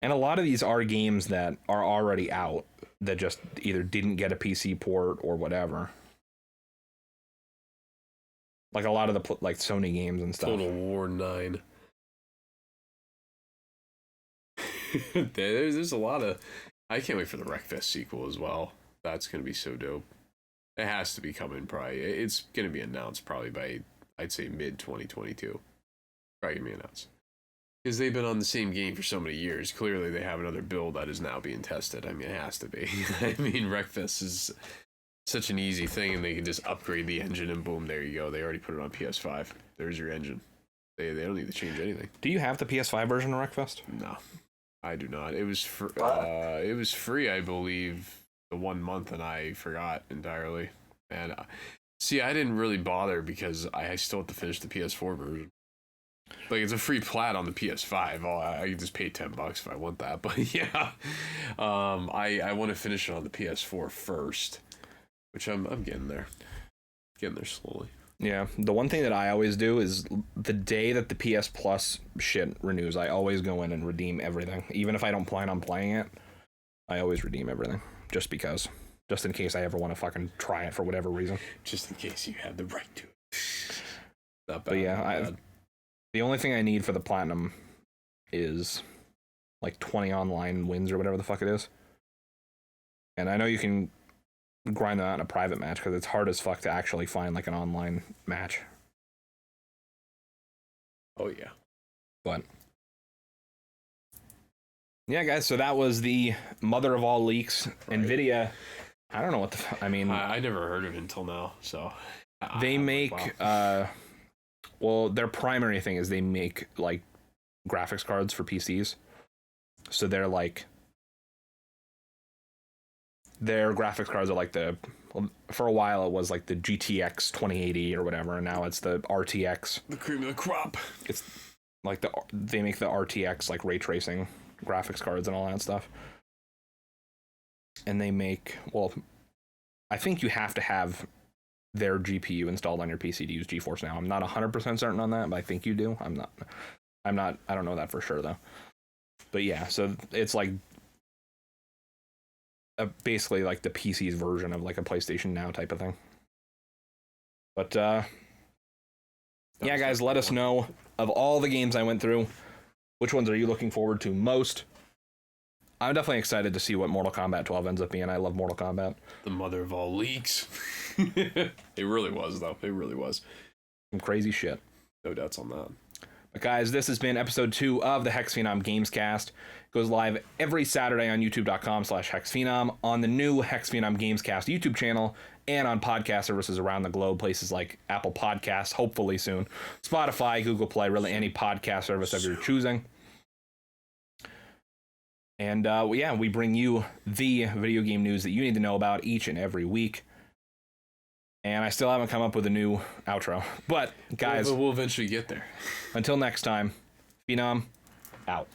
And a lot of these are games that are already out that just either didn't get a PC port or whatever. Like a lot of the like Sony games and stuff. Total War 9. There's a lot of... I can't wait for the Wreckfest sequel as well. That's going to be so dope. It has to be coming probably. It's going to be announced probably by, I'd say, mid-2022. Probably going to be announced. Because they've been on the same game for so many years. Clearly, they have another build that is now being tested. I mean, it has to be. I mean, Wreckfest is such an easy thing, and they can just upgrade the engine, and boom, there you go. They already put it on PS5. There's your engine. They don't need to change anything. Do you have the PS5 version of Wreckfest? No, I do not. It was free, I believe, the 1 month, and I forgot entirely. And see, I didn't really bother because I still have to finish the PS4 version. Like, it's a free plat on the PS5. I can just pay $10 if I want that. But yeah, I want to finish it on the PS4 first, which I'm getting there. Getting there slowly. Yeah, the one thing that I always do is the day that the PS Plus shit renews, I always go in and redeem everything. Even if I don't plan on playing it, I always redeem everything. Just because. Just in case I ever want to fucking try it for whatever reason. Just in case you have the right to it. Not bad. But yeah, the only thing I need for the Platinum is like 20 online wins or whatever the fuck it is. And I know you can grind that out in a private match because it's hard as fuck to actually find like an online match. Oh yeah. But yeah, guys, so that was the mother of all leaks. Right. Nvidia, I don't know what the I mean, I never heard of it until now, so they make well, their primary thing is they make like graphics cards for PCs. So they're like their graphics cards are like for a while it was like the GTX 2080 or whatever, and now it's the RTX. The cream of the crop. It's like they make the RTX like ray tracing graphics cards and all that stuff. and they make, well, I think you have to have their GPU installed on your PC to use GeForce Now. I'm not 100% certain on that, but I think you do. I don't know that for sure though. But yeah, so it's like basically like the PC's version of like a PlayStation Now type of thing. But yeah, guys, let us know of all the games I went through, which ones are you looking forward to most? I'm definitely excited to see what Mortal Kombat 12 ends up being. I love Mortal Kombat. The mother of all leaks. It really was, though. It really was. Some crazy shit. No doubts on that. But guys, this has been episode 2 of the HexxedPhenom Gamescast. It goes live every Saturday on youtube.com/HexxedPhenom, on the new HexxedPhenom Gamescast YouTube channel, and on podcast services around the globe, places like Apple Podcasts, hopefully soon, Spotify, Google Play, really any podcast service of your choosing. And yeah, we bring you the video game news that you need to know about each and every week. And I still haven't come up with a new outro. But, guys, we'll eventually get there. Until next time, Phenom out.